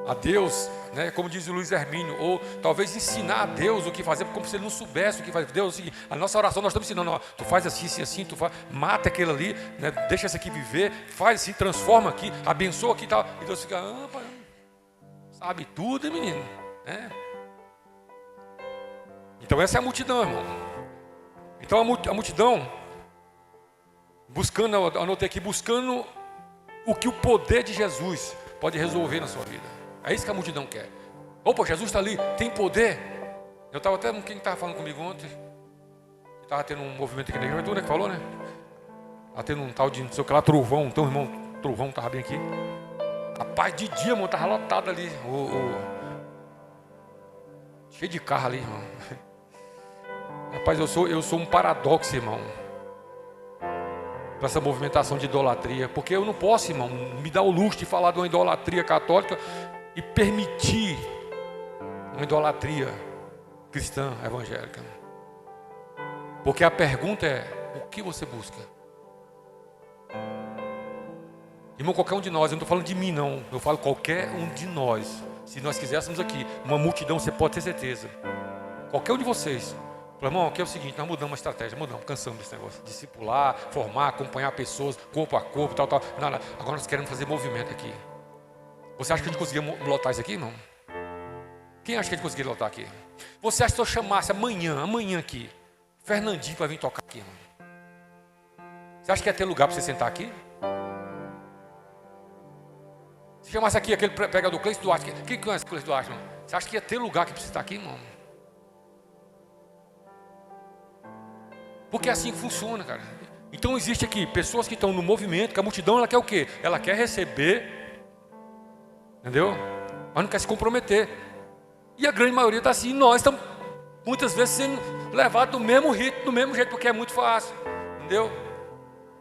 a Deus, né? Como diz o Luiz Hermínio, ou talvez ensinar a Deus o que fazer, como se Ele não soubesse o que fazer. Deus, é o seguinte, a nossa oração nós estamos ensinando: ó, tu faz assim, assim, assim, tu faz, mata aquele ali, né? Deixa esse aqui viver, faz assim, transforma aqui, abençoa aqui e tal. E Deus fica: sabe tudo, hein, menino? Então essa é a multidão, irmão. Então a multidão, buscando, eu anotei aqui, buscando o que o poder de Jesus pode resolver na sua vida. É isso que a multidão quer. Opa, Jesus está ali, tem poder. Eu estava até com quem estava falando comigo ontem. Estava tendo um movimento aqui na igreja, tu, né, que falou, né? Estava tendo um tal de, não sei o que lá, trovão. Então o irmão Trovão estava bem aqui. Rapaz, de dia, irmão, estava lotado ali. Cheio de carro ali, irmão. Rapaz, eu sou um paradoxo, irmão, para essa movimentação de idolatria. Porque eu não posso, irmão, me dar o luxo de falar de uma idolatria católica e permitir uma idolatria cristã evangélica. Porque a pergunta é: o que você busca? Irmão, qualquer um de nós, eu não estou falando de mim não, eu falo qualquer um de nós. Se nós quiséssemos aqui uma multidão, você pode ter certeza, qualquer um de vocês, irmão, aqui é o seguinte: nós mudamos a estratégia, cansamos desse negócio, discipular, formar, acompanhar pessoas, corpo a corpo, tal. Não, agora nós queremos fazer movimento aqui. Você acha que a gente conseguiria lotar isso aqui, irmão? Quem acha que a gente conseguiria lotar aqui? Você acha que se eu chamasse amanhã aqui, Fernandinho para vir tocar aqui, irmão? Você acha que ia ter lugar para você sentar aqui? Se chamasse aqui aquele pregador Cleiton Duarte, quem conhece o Cleiton Duarte, irmão? Você acha que ia ter lugar aqui para você estar aqui, irmão? Porque é assim que funciona, cara. Então existe aqui pessoas que estão no movimento, que a multidão ela quer o quê? Ela quer receber, entendeu? Mas não quer se comprometer. E a grande maioria está assim. Nós estamos muitas vezes sendo levados do mesmo ritmo, do mesmo jeito, porque é muito fácil. Entendeu?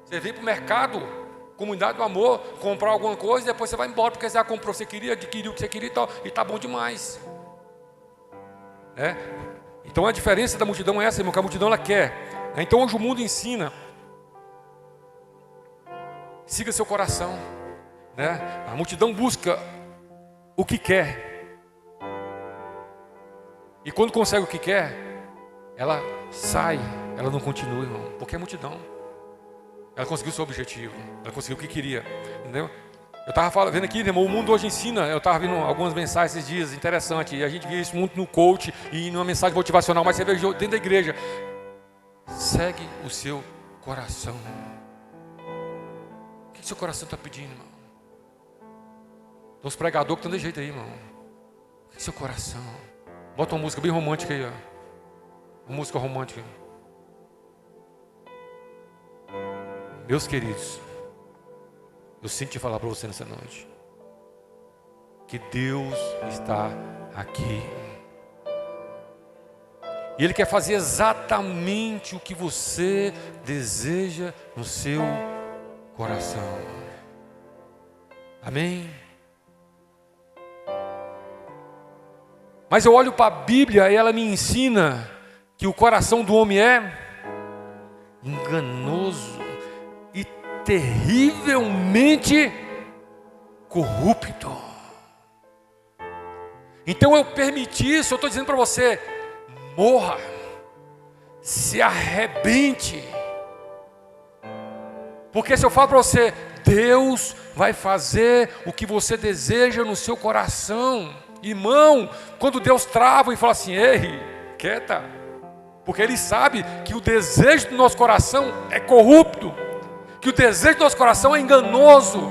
Você vem para o mercado, comunidade do amor, comprar alguma coisa, e depois você vai embora, porque você já comprou, você queria, adquiriu o que você queria e tal, e está bom demais. Então a diferença da multidão é essa, irmão, que a multidão ela quer. Então hoje o mundo ensina: siga seu coração. A multidão busca o que quer. E quando consegue o que quer, ela sai, ela não continua, irmão, porque é multidão. Ela conseguiu o seu objetivo, ela conseguiu o que queria, entendeu? Eu estava vendo aqui, irmão, o mundo hoje ensina. Eu estava vendo algumas mensagens esses dias, interessante. E a gente vê isso muito no coach e numa mensagem motivacional, mas você vê dentro da igreja. Segue o seu coração. O que seu coração está pedindo, irmão? Tem uns pregadores que estão de jeito aí, irmão. O que seu coração? Bota uma música bem romântica aí, ó. Uma música romântica. Meus queridos, eu sinto te falar para você nessa noite que Deus está aqui. E Ele quer fazer exatamente o que você deseja no seu coração. Amém? Mas eu olho para a Bíblia e ela me ensina que o coração do homem é enganoso e terrivelmente corrupto. Então eu permiti isso, eu estou dizendo para você: morra, se arrebente. Porque se eu falo para você, Deus vai fazer o que você deseja no seu coração. Irmão, quando Deus trava e fala assim: ei, quieta, porque Ele sabe que o desejo do nosso coração é corrupto, que o desejo do nosso coração é enganoso.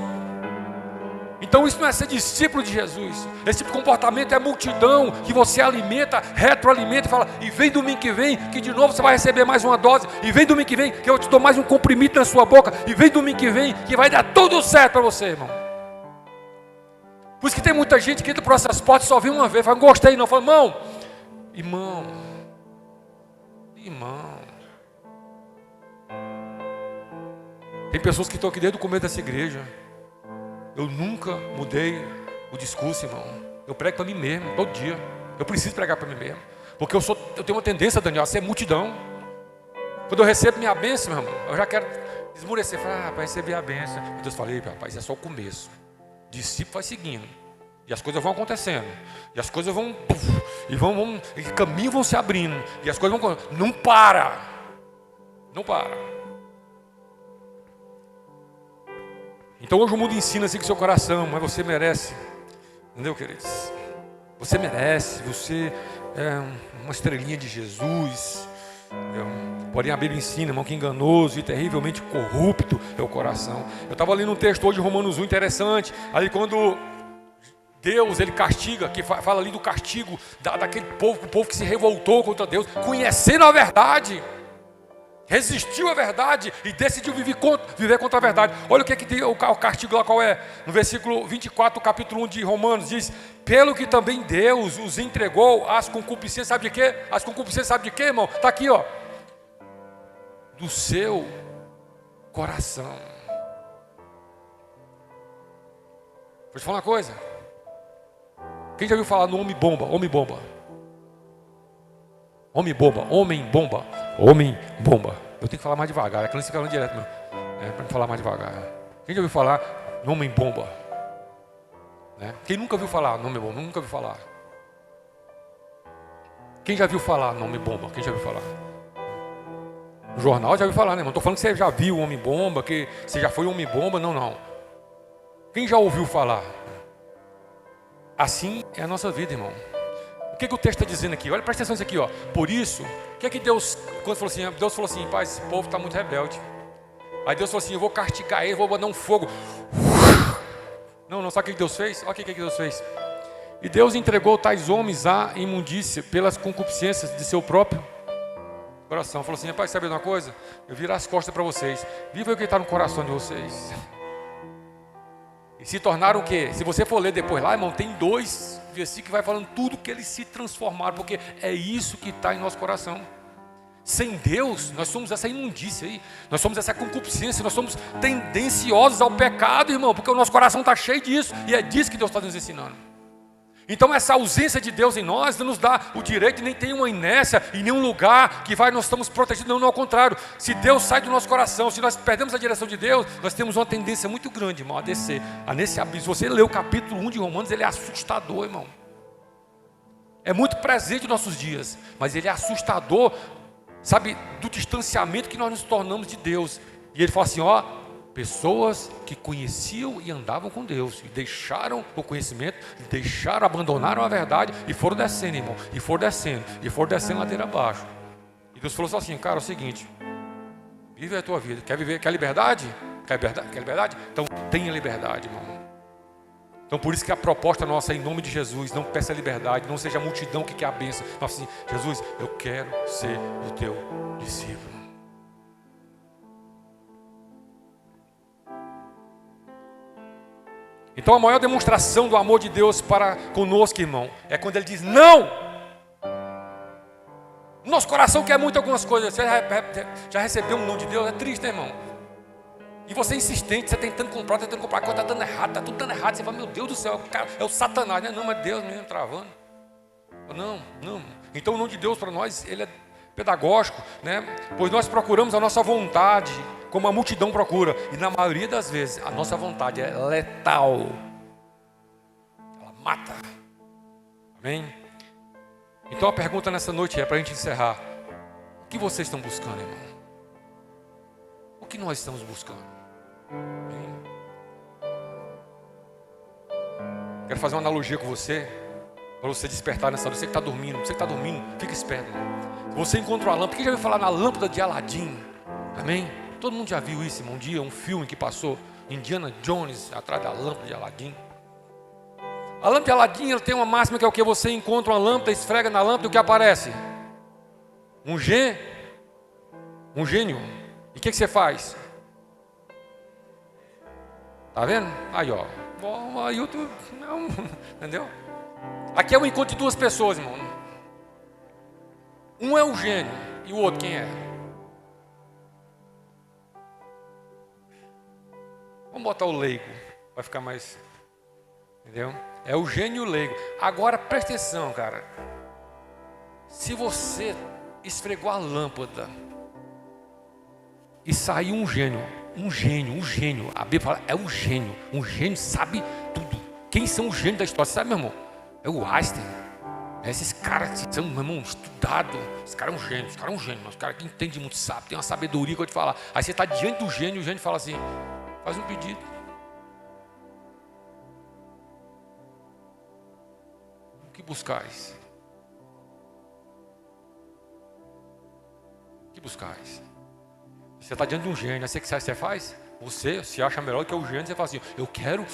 Então isso não é ser discípulo de Jesus. Esse tipo de comportamento é multidão que você alimenta, retroalimenta e fala: e vem domingo que vem, que de novo você vai receber mais uma dose. E vem domingo que vem, que eu te dou mais um comprimido na sua boca. E vem domingo que vem, que vai dar tudo certo para você, irmão. Por isso que tem muita gente que entra por essas portas e só vem uma vez, fala: não gostei não. Fala: irmão, tem pessoas que estão aqui desde o começo dessa igreja. Eu nunca mudei o discurso, irmão. Eu prego para mim mesmo, todo dia. Eu preciso pregar para mim mesmo. Porque eu tenho uma tendência, Daniel, a ser multidão. Quando eu recebo minha bênção, meu irmão, eu já quero esmurecer. Falar: para receber a bênção. Deus falei: rapaz, é só o começo. Discípulo vai seguindo. E as coisas vão acontecendo. E as coisas vão... e caminhos vão se abrindo. E as coisas vão... Não para. Não para. Então hoje o mundo ensina assim com o seu coração, mas você merece. Entendeu, queridos? Você merece. Você é uma estrelinha de Jesus. Porém a Bíblia ensina, irmão, que enganoso e terrivelmente corrupto é o coração. Eu estava lendo um texto hoje de Romanos 1 interessante. Ali quando Deus, Ele castiga, que fala ali do castigo daquele povo, o povo que se revoltou contra Deus, conhecendo a verdade, resistiu à verdade e decidiu viver contra a verdade. Olha o que o castigo lá qual é. No versículo 24 do capítulo 1 de Romanos diz: pelo que também Deus os entregou às concupiscências, sabe de quê? As concupiscências, sabe de quê, irmão? Está aqui, ó. Do seu coração. Vou te falar uma coisa. Quem já ouviu falar no homem bomba? Homem bomba. Homem bomba. Homem bomba. Homem bomba. Eu tenho que falar mais devagar. É que não se falando direto, meu. Para me falar mais devagar. Quem já ouviu falar no homem bomba? Quem nunca ouviu falar no homem bomba? Nunca ouviu falar. Quem já viu falar no homem bomba? Quem já ouviu falar? No jornal já ouviu falar, né, irmão? Estou falando que você já viu o homem-bomba, que você já foi homem-bomba. Não. Quem já ouviu falar? Assim é a nossa vida, irmão. O que o texto está dizendo aqui? Olha, presta atenção nisso aqui, ó. Por isso, o que Deus, quando Deus falou assim: pai, esse povo está muito rebelde. Aí Deus falou assim: eu vou castigar ele, vou mandar um fogo. Não, sabe o que Deus fez? Olha o que Deus fez. E Deus entregou tais homens à imundícia pelas concupiscências de seu próprio coração. Falou assim: rapaz, sabe uma coisa? Eu viro as costas para vocês. Viva o que está no coração de vocês. E se tornaram o quê? Se você for ler depois lá, irmão, tem 2 versículos que vai falando tudo que eles se transformaram, porque é isso que está em nosso coração. Sem Deus, nós somos essa imundícia aí, nós somos essa concupiscência, nós somos tendenciosos ao pecado, irmão, porque o nosso coração está cheio disso, e é disso que Deus está nos ensinando. Então essa ausência de Deus em nós não nos dá o direito, nem tem uma inércia em nenhum lugar que nós estamos protegidos, não, ao contrário. Se Deus sai do nosso coração, se nós perdemos a direção de Deus, nós temos uma tendência muito grande, irmão, a descer, nesse abismo. Se você lê o capítulo 1 de Romanos, ele é assustador, irmão. É muito presente nos nossos dias, mas ele é assustador, sabe, do distanciamento que nós nos tornamos de Deus. E ele fala assim, pessoas que conheciam e andavam com Deus, e deixaram o conhecimento, abandonaram a verdade, e foram descendo, irmão, e foram descendo ladeira abaixo. E Deus falou assim, cara, é o seguinte, vive a tua vida, quer liberdade? Quer liberdade? Então tenha liberdade, irmão. Então por isso que a proposta nossa é em nome de Jesus, não peça liberdade, não seja a multidão que quer a bênção, mas assim, Jesus, eu quero ser o teu discípulo. Então a maior demonstração do amor de Deus para conosco, irmão, é quando Ele diz não. Nosso coração quer muito algumas coisas. Você já recebeu um não de Deus? É triste, né, irmão? E você é insistente, você tentando comprar, a coisa está dando errado, está tudo dando errado. Você fala, meu Deus do céu, cara, é o Satanás, né? Não, mas Deus mesmo travando. Não. Então o não de Deus para nós, ele é pedagógico, né? Pois nós procuramos a nossa vontade, como a multidão procura, e na maioria das vezes a nossa vontade é letal, ela mata. Amém? Então a pergunta nessa noite é para a gente encerrar: o que vocês estão buscando, irmão? O que nós estamos buscando? Amém? Quero fazer uma analogia com você, para você despertar nessa noite. Você que está dormindo, fica esperto, irmão. Você encontra uma lâmpada. Quem já ouviu falar na lâmpada de Aladim? Amém? Todo mundo já viu isso, irmão. Um dia, um filme que passou, Indiana Jones, atrás da lâmpada de Aladim. A lâmpada de Aladim, ela tem uma máxima que é o que? Você encontra uma lâmpada, esfrega na lâmpada e o que aparece? Um gênio. E o que você faz? Tá vendo? Aí, aí outro, não, entendeu? Aqui é um encontro de 2 pessoas, irmão. Um é o gênio e o outro quem é? Vamos botar o leigo, vai ficar mais, entendeu? É o gênio e o leigo. Agora presta atenção, cara. Se você esfregou a lâmpada e saiu um gênio, a Bíblia fala, é um gênio sabe tudo. Quem são os gênios da história? Você sabe, meu irmão? É o Einstein. Esses caras que são, meu irmão, estudados. Os caras são um gênio, os caras que entendem muito, sabem, tem uma sabedoria que eu vou te falar. Aí você está diante do gênio e o gênio fala assim, faz um pedido. O que buscais? O que buscais? Você está diante de um gênio, aí o que você faz? Você se acha melhor que o gênio, você fala assim, eu quero.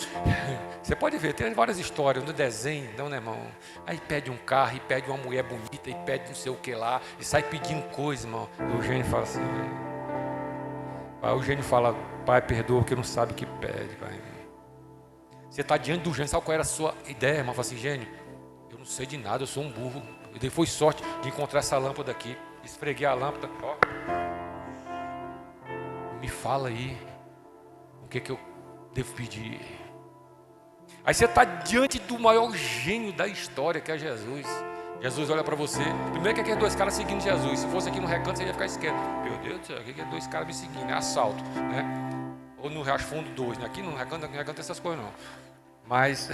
Você pode ver, tem várias histórias no desenho, não, né, irmão? Aí pede um carro, e pede uma mulher bonita, e pede não sei o que lá, e sai pedindo coisa, irmão. E o gênio fala assim, aí o gênio fala, pai, perdoa, porque não sabe o que pede, pai. Você está diante do gênio, sabe qual era a sua ideia, irmão? Fala assim, gênio, eu não sei de nada, eu sou um burro. E daí foi sorte de encontrar essa lâmpada aqui. Esfreguei a lâmpada, me fala aí. O que eu devo pedir? Aí você está diante do maior gênio da história, que é Jesus. Jesus olha para você. Primeiro que aqueles 2 caras seguindo Jesus. Se fosse aqui no recanto, você ia ficar esquerdo. Meu Deus do céu, o que é 2 caras me seguindo? É assalto, né? Ou no Riacho Fundo 2, né? Aqui no recanto tem essas coisas não. Mas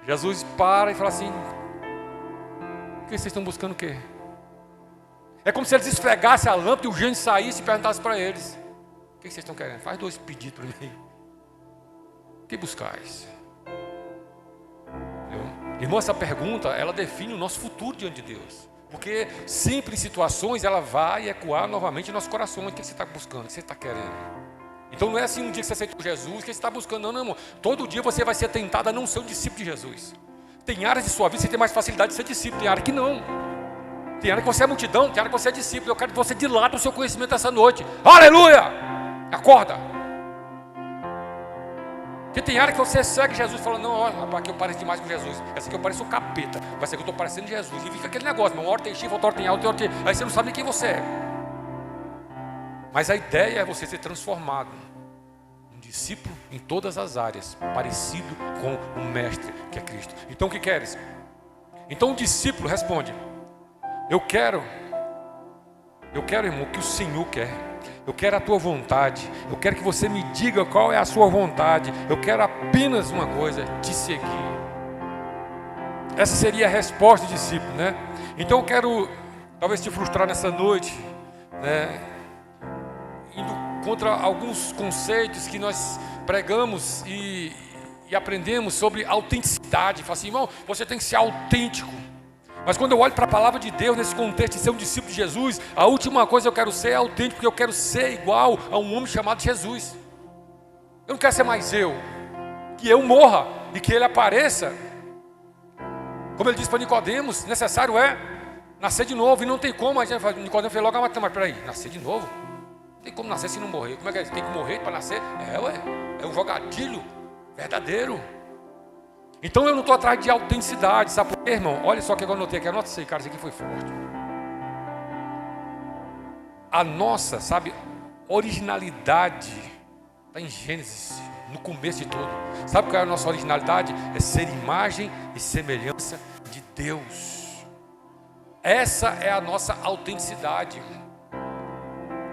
Jesus para e fala assim: o que vocês estão buscando o quê? É como se eles esfregassem a lâmpada e o gênio saísse e perguntasse para eles: o que vocês estão querendo? Faz 2 pedidos para mim. O que buscais? Irmão, essa pergunta, ela define o nosso futuro diante de Deus. Porque sempre em situações ela vai ecoar novamente em nosso coração. O que você está buscando? O que você está querendo? Então não é assim um dia que você aceitou Jesus, que você está buscando. Não, irmão. Todo dia você vai ser tentado a não ser um discípulo de Jesus. Tem áreas de sua vida que você tem mais facilidade de ser discípulo, tem área que não. Tem área que você é multidão, tem área que você é discípulo. Eu quero que você dilate o seu conhecimento essa noite. Aleluia! Acorda. Porque tem área que você segue Jesus e fala, não, olha, rapaz, aqui eu pareço demais com Jesus. Essa aqui eu pareço um capeta. Vai ser que eu estou parecendo Jesus. E fica aquele negócio, uma hora tem chifre, outra hora tem alto, outra hora tem... Aí você não sabe nem quem você é. Mas a ideia é você ser transformado. Um discípulo em todas as áreas. Parecido com o mestre, que é Cristo. Então o que queres? Então o discípulo responde, eu quero, irmão, o que o Senhor quer. Eu quero a tua vontade. Eu quero que você me diga qual é a sua vontade. Eu quero apenas uma coisa, te seguir. Essa seria a resposta do discípulo, né? Então eu quero, talvez te frustrar nessa noite, né? Indo contra alguns conceitos que nós pregamos e aprendemos sobre autenticidade. Fala assim, irmão, você tem que ser autêntico. Mas quando eu olho para a palavra de Deus, nesse contexto de ser um discípulo de Jesus, a última coisa que eu quero ser é autêntico, porque eu quero ser igual a um homem chamado Jesus. Eu não quero ser mais eu, que eu morra e que ele apareça. Como ele disse para Nicodemos, necessário é nascer de novo, e não tem como. Nicodemos fez logo, mas peraí, nascer de novo? Não tem como nascer se não morrer. Como é que é? Tem que morrer para nascer? É um jogadilho verdadeiro. Então eu não estou atrás de autenticidade, sabe por quê, irmão? Olha só o que eu anotei aqui, anota isso aí, cara, isso aqui foi forte. A nossa, sabe, originalidade está em Gênesis, no começo de tudo. Sabe qual é a nossa originalidade? É ser imagem e semelhança de Deus. Essa é a nossa autenticidade.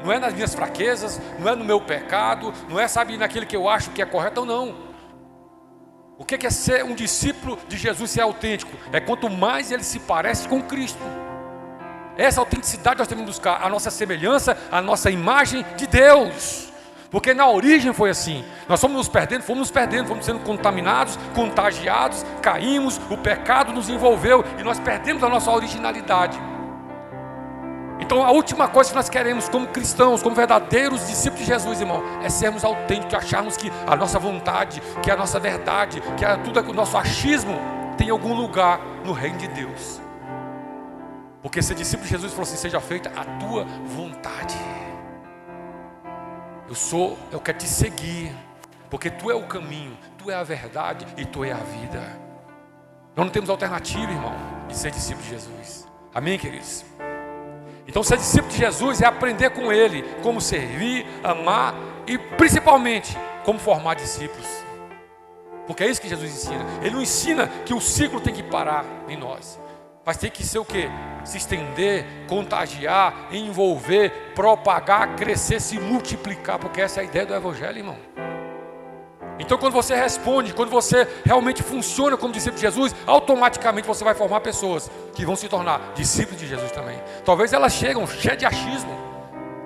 Não é nas minhas fraquezas, não é no meu pecado, não é, sabe, naquilo que eu acho que é correto, não. O que é ser um discípulo de Jesus, ser autêntico? É quanto mais ele se parece com Cristo. Essa autenticidade nós temos que buscar, a nossa semelhança, a nossa imagem de Deus. Porque na origem foi assim, nós fomos nos perdendo, fomos sendo contaminados, contagiados, caímos, o pecado nos envolveu e nós perdemos a nossa originalidade. Então a última coisa que nós queremos como cristãos, como verdadeiros discípulos de Jesus, irmão, é sermos autênticos, acharmos que a nossa vontade, que a nossa verdade, que tudo o nosso achismo tem algum lugar no reino de Deus. Porque ser discípulo de Jesus falou assim, seja feita a tua vontade. Eu quero te seguir, porque tu é o caminho, tu é a verdade e tu é a vida. Nós não temos alternativa, irmão, de ser discípulo de Jesus. Amém, queridos? Então ser discípulo de Jesus é aprender com Ele como servir, amar e principalmente como formar discípulos. Porque é isso que Jesus ensina. Ele não ensina que o ciclo tem que parar em nós, mas tem que ser o quê? Se estender, contagiar, envolver, propagar, crescer, se multiplicar, porque essa é a ideia do Evangelho, irmão. Então quando você responde, quando você realmente funciona como discípulo de Jesus, automaticamente você vai formar pessoas que vão se tornar discípulos de Jesus também. Talvez elas chegam cheias de achismo,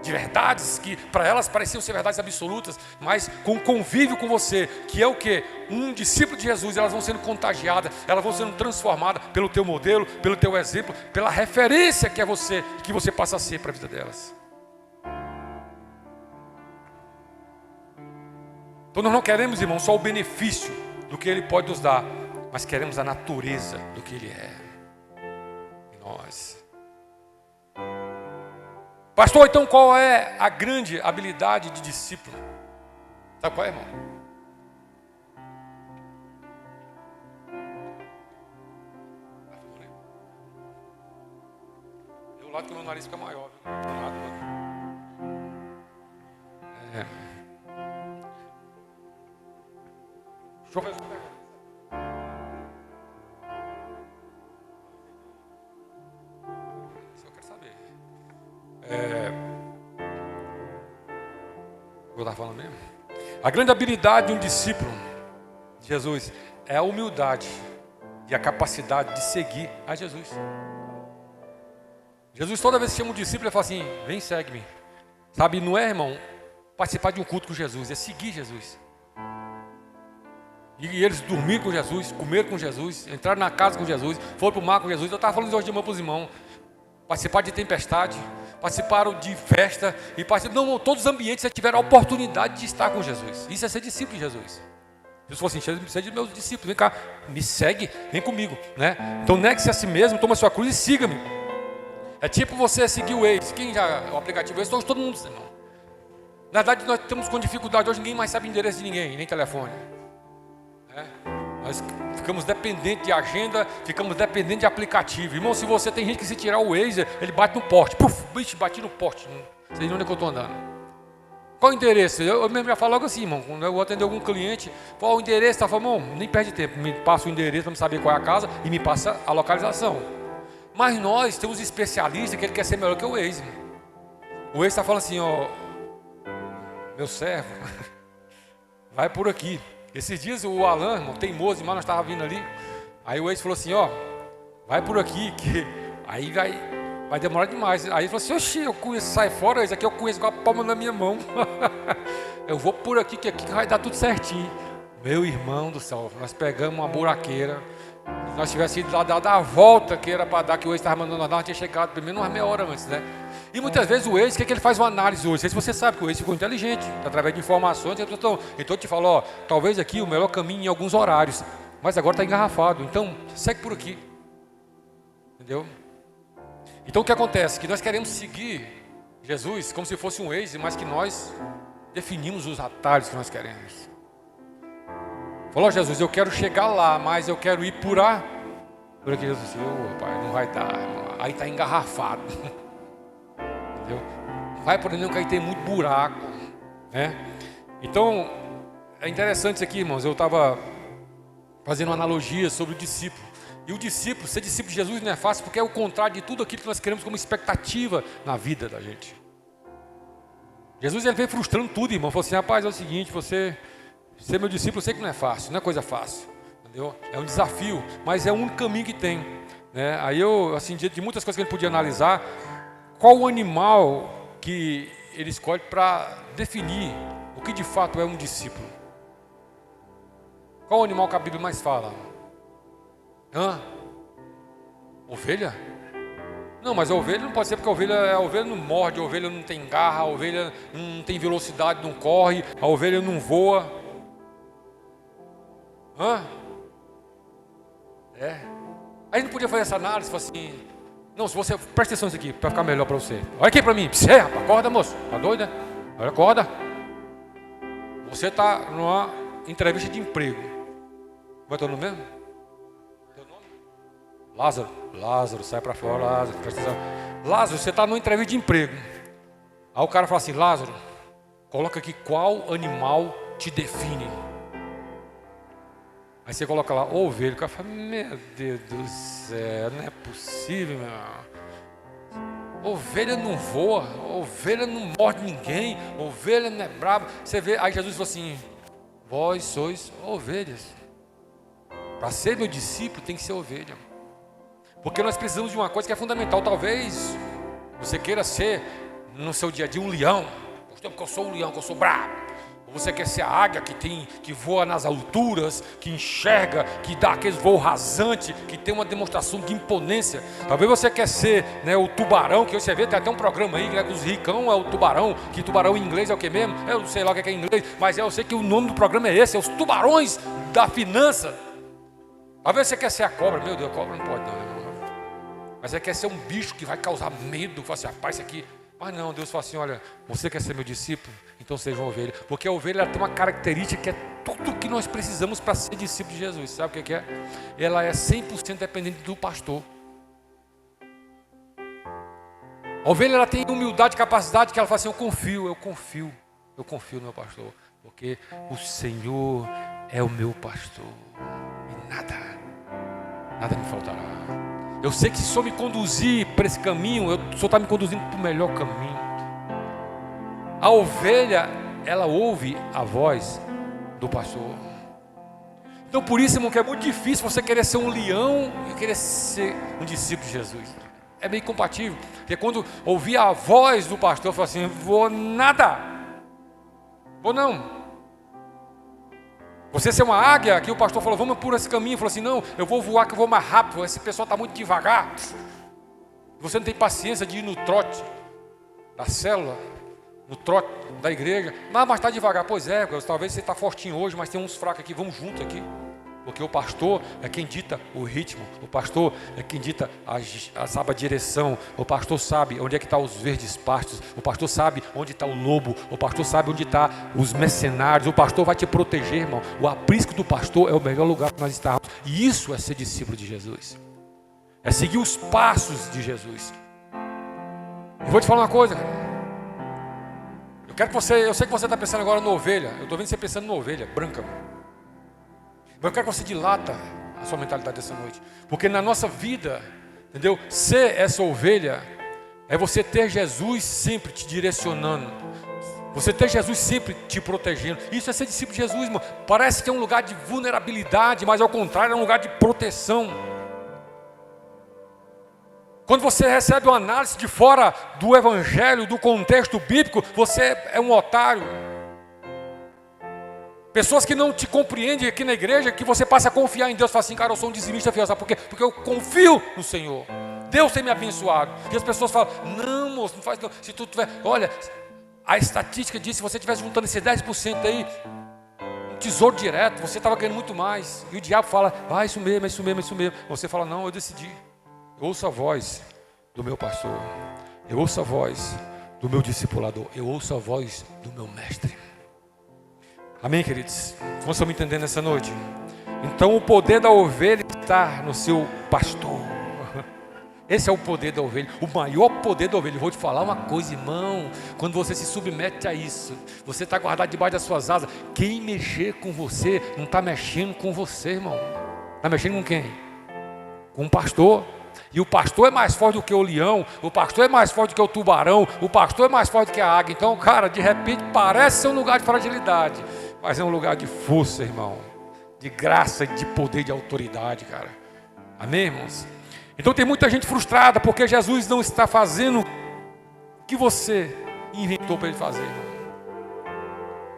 de verdades que para elas pareciam ser verdades absolutas, mas com o convívio com você, que é o quê? Um discípulo de Jesus, elas vão sendo contagiadas, elas vão sendo transformadas pelo teu modelo, pelo teu exemplo, pela referência que é você, que você passa a ser para a vida delas. Então nós não queremos, irmão, só o benefício do que Ele pode nos dar, mas queremos a natureza do que Ele é em nós. Pastor, então qual é a grande habilidade de discípulo? Sabe qual é, irmão? É o lado que o meu nariz fica maior. Deixa eu ver. Isso eu quero saber. Eu estava falando mesmo? A grande habilidade de um discípulo de Jesus é a humildade e a capacidade de seguir a Jesus. Jesus toda vez que chama um discípulo, ele fala assim, vem, segue-me. Sabe, não é, irmão, participar de um culto com Jesus, é seguir Jesus. E eles dormiram com Jesus, comeram com Jesus, entraram na casa com Jesus, foram para o mar com Jesus. Eu estava falando hoje de manhã para os irmãos. Participaram de tempestade, participaram de festa, e participaram, não, todos os ambientes já tiveram a oportunidade de estar com Jesus. Isso é ser discípulo de Jesus. Jesus falou assim, seja meus discípulos, vem cá, me segue, vem comigo, né? Então negue-se a si mesmo, toma sua cruz e siga-me. É tipo você seguir o Waze. Quem já, o aplicativo Waze, todo mundo, irmão. Na verdade nós estamos com dificuldade, hoje ninguém mais sabe o endereço de ninguém, nem telefone. Nós ficamos dependentes de agenda, ficamos dependentes de aplicativo. Irmão, se você tem gente que se tirar o Waze, ele bate no poste. Puf, bicho, bati no poste. Não sei onde é que eu estou andando. Qual o endereço? Eu mesmo já falo logo assim, irmão. Quando eu vou atender algum cliente, qual o endereço? Tá falando, irmão, nem perde tempo. Me passa o endereço para me saber qual é a casa e me passa a localização. Mas nós temos especialistas que ele quer ser melhor que o Waze. O Waze está falando assim, ó, meu servo, vai por aqui. Esses dias o Alan, irmão, teimoso, mas nós estávamos vindo ali. Aí o Waze falou assim, ó, vai por aqui, que aí vai demorar demais. Aí ele falou assim, oxi, eu conheço, sai fora, isso aqui eu conheço com a palma na minha mão. Eu vou por aqui, que aqui vai dar tudo certinho. Meu irmão do céu, nós pegamos uma buraqueira. Se nós tivéssemos ido lá dar a volta que era para dar, que o Waze estava mandando nós dar, nós tinha chegado pelo menos uma meia hora antes, né? E muitas vezes o Waze, o que ele faz uma análise hoje? Não sei se você sabe que o Waze ficou inteligente, através de informações. Então eu te falo, ó, talvez aqui o melhor caminho em alguns horários, mas agora está engarrafado, então segue por aqui. Entendeu? Então o que acontece? Que nós queremos seguir Jesus como se fosse um Waze, mas que nós definimos os atalhos que nós queremos. Falou, Jesus, eu quero chegar lá, mas eu quero ir por aqui. Jesus disse, pai, não vai dar, aí está engarrafado. Entendeu? Não vai por aí não, que aí tem muito buraco, né? Então, é interessante isso aqui, irmãos. Eu estava fazendo uma analogia sobre o discípulo. E o discípulo, ser discípulo de Jesus não é fácil, porque é o contrário de tudo aquilo que nós queremos como expectativa na vida da gente. Jesus, ele veio frustrando tudo, irmão. Falou assim, rapaz, é o seguinte, você ser meu discípulo, eu sei que não é fácil, não é coisa fácil, entendeu? É um desafio, mas é o único caminho que tem, né? Aí eu, assim, de muitas coisas que ele podia analisar, qual o animal que ele escolhe para definir o que de fato é um discípulo? Qual o animal que a Bíblia mais fala? Ovelha? Não, mas a ovelha não pode ser, porque a ovelha não morde, a ovelha não tem garra, a ovelha não tem velocidade, não corre, a ovelha não voa. A gente não podia fazer essa análise, assim, não, se você, presta atenção nisso aqui, para ficar melhor para você. Olha aqui para mim, você, rapaz, acorda, moço, tá doido, né? Olha, acorda. Você está numa entrevista de emprego. Como é teu nome mesmo? Teu nome? Lázaro, sai para fora, Lázaro, presta atenção. Lázaro, você está numa entrevista de emprego. Aí o cara fala assim, Lázaro, coloca aqui qual animal te define. Aí você coloca lá, ovelha. O cara fala, meu Deus do céu, não é possível, meu. Ovelha não voa, ovelha não morde ninguém, ovelha não é brava. Você vê, aí Jesus falou assim, vós sois ovelhas. Para ser meu discípulo tem que ser ovelha. Porque nós precisamos de uma coisa que é fundamental. Talvez você queira ser, no seu dia a dia, um leão. Porque eu sou um leão, que eu sou bravo. Você quer ser a águia que voa nas alturas, que enxerga, que dá aqueles voos rasantes, que tem uma demonstração de imponência. Talvez você quer ser, né, o tubarão, que você vê, tem até um programa aí, né, dos ricão é o tubarão, que tubarão em inglês é o que mesmo? Eu não sei lá o que é em inglês, mas eu sei que o nome do programa é esse, é os tubarões da finança. Talvez você quer ser a cobra, meu Deus, a cobra não pode não, né? Mas você quer ser um bicho que vai causar medo, fala assim, rapaz, isso aqui... Mas não, Deus fala assim, olha, você quer ser meu discípulo? Então seja uma ovelha. Porque a ovelha ela tem uma característica que é tudo o que nós precisamos para ser discípulo de Jesus. Sabe o que é? Ela é 100% dependente do pastor. A ovelha ela tem humildade e capacidade que ela fala assim, eu confio no meu pastor. Porque o Senhor é o meu pastor. E nada me faltará. Eu sei que se o Senhor me conduzir para esse caminho, o Senhor está me conduzindo para o melhor caminho. A ovelha, ela ouve a voz do pastor. Então por isso, irmão, que é muito difícil você querer ser um leão e querer ser um discípulo de Jesus. É meio compatível. Porque quando ouvir a voz do pastor, eu falo assim, vou não. Você ser uma águia, aqui o pastor falou, vamos por esse caminho. Falou assim, não, eu vou voar que eu vou mais rápido. Esse pessoal está muito devagar. Você não tem paciência de ir no trote da célula, no trote da igreja. Mas está devagar. Pois é, talvez você está fortinho hoje, mas tem uns fracos aqui, vamos junto aqui. Porque o pastor é quem dita o ritmo, o pastor é quem dita sabe a direção, o pastor sabe onde é que estão os verdes pastos, o pastor sabe onde está o lobo, o pastor sabe onde estão os mercenários, o pastor vai te proteger, irmão. O aprisco do pastor é o melhor lugar para nós estarmos. E isso é ser discípulo de Jesus. É seguir os passos de Jesus. Eu vou te falar uma coisa, cara. Eu sei que você está pensando agora na ovelha. Eu estou vendo você pensando na ovelha branca. Mas eu quero que você dilata a sua mentalidade dessa noite. Porque na nossa vida, entendeu? Ser essa ovelha é você ter Jesus sempre te direcionando. Você ter Jesus sempre te protegendo. Isso é ser discípulo de Jesus, irmão. Parece que é um lugar de vulnerabilidade, mas ao contrário, é um lugar de proteção. Quando você recebe uma análise de fora do evangelho, do contexto bíblico, você é um otário. Pessoas que não te compreendem aqui na igreja, que você passa a confiar em Deus, fala assim, cara, eu sou um dizimista fiel, sabe por quê? Porque eu confio no Senhor. Deus tem me abençoado. E as pessoas falam, não, moço, não faz não. Se tu tiver, olha, a estatística diz, se você estivesse juntando esse 10% aí, um tesouro direto, você estava ganhando muito mais. E o diabo fala, isso mesmo, é isso mesmo, é isso mesmo. Você fala, não, eu decidi. Eu ouço a voz do meu pastor. Eu ouço a voz do meu discipulador. Eu ouço a voz do meu mestre. Amém, queridos? Vocês estão me entendendo essa noite? Então o poder da ovelha está no seu pastor. Esse é o poder da ovelha, o maior poder da ovelha. Eu vou te falar uma coisa, irmão. Quando você se submete a isso, você está guardado debaixo das suas asas. Quem mexer com você, não está mexendo com você, irmão. Está mexendo com quem? Com o pastor. E o pastor é mais forte do que o leão, o pastor é mais forte do que o tubarão, o pastor é mais forte do que a águia. Então, cara, de repente parece ser um lugar de fragilidade, mas é um lugar de força, irmão, de graça, de poder, de autoridade, cara. Amém, irmãos? Então tem muita gente frustrada porque Jesus não está fazendo o que você inventou para ele fazer, irmão.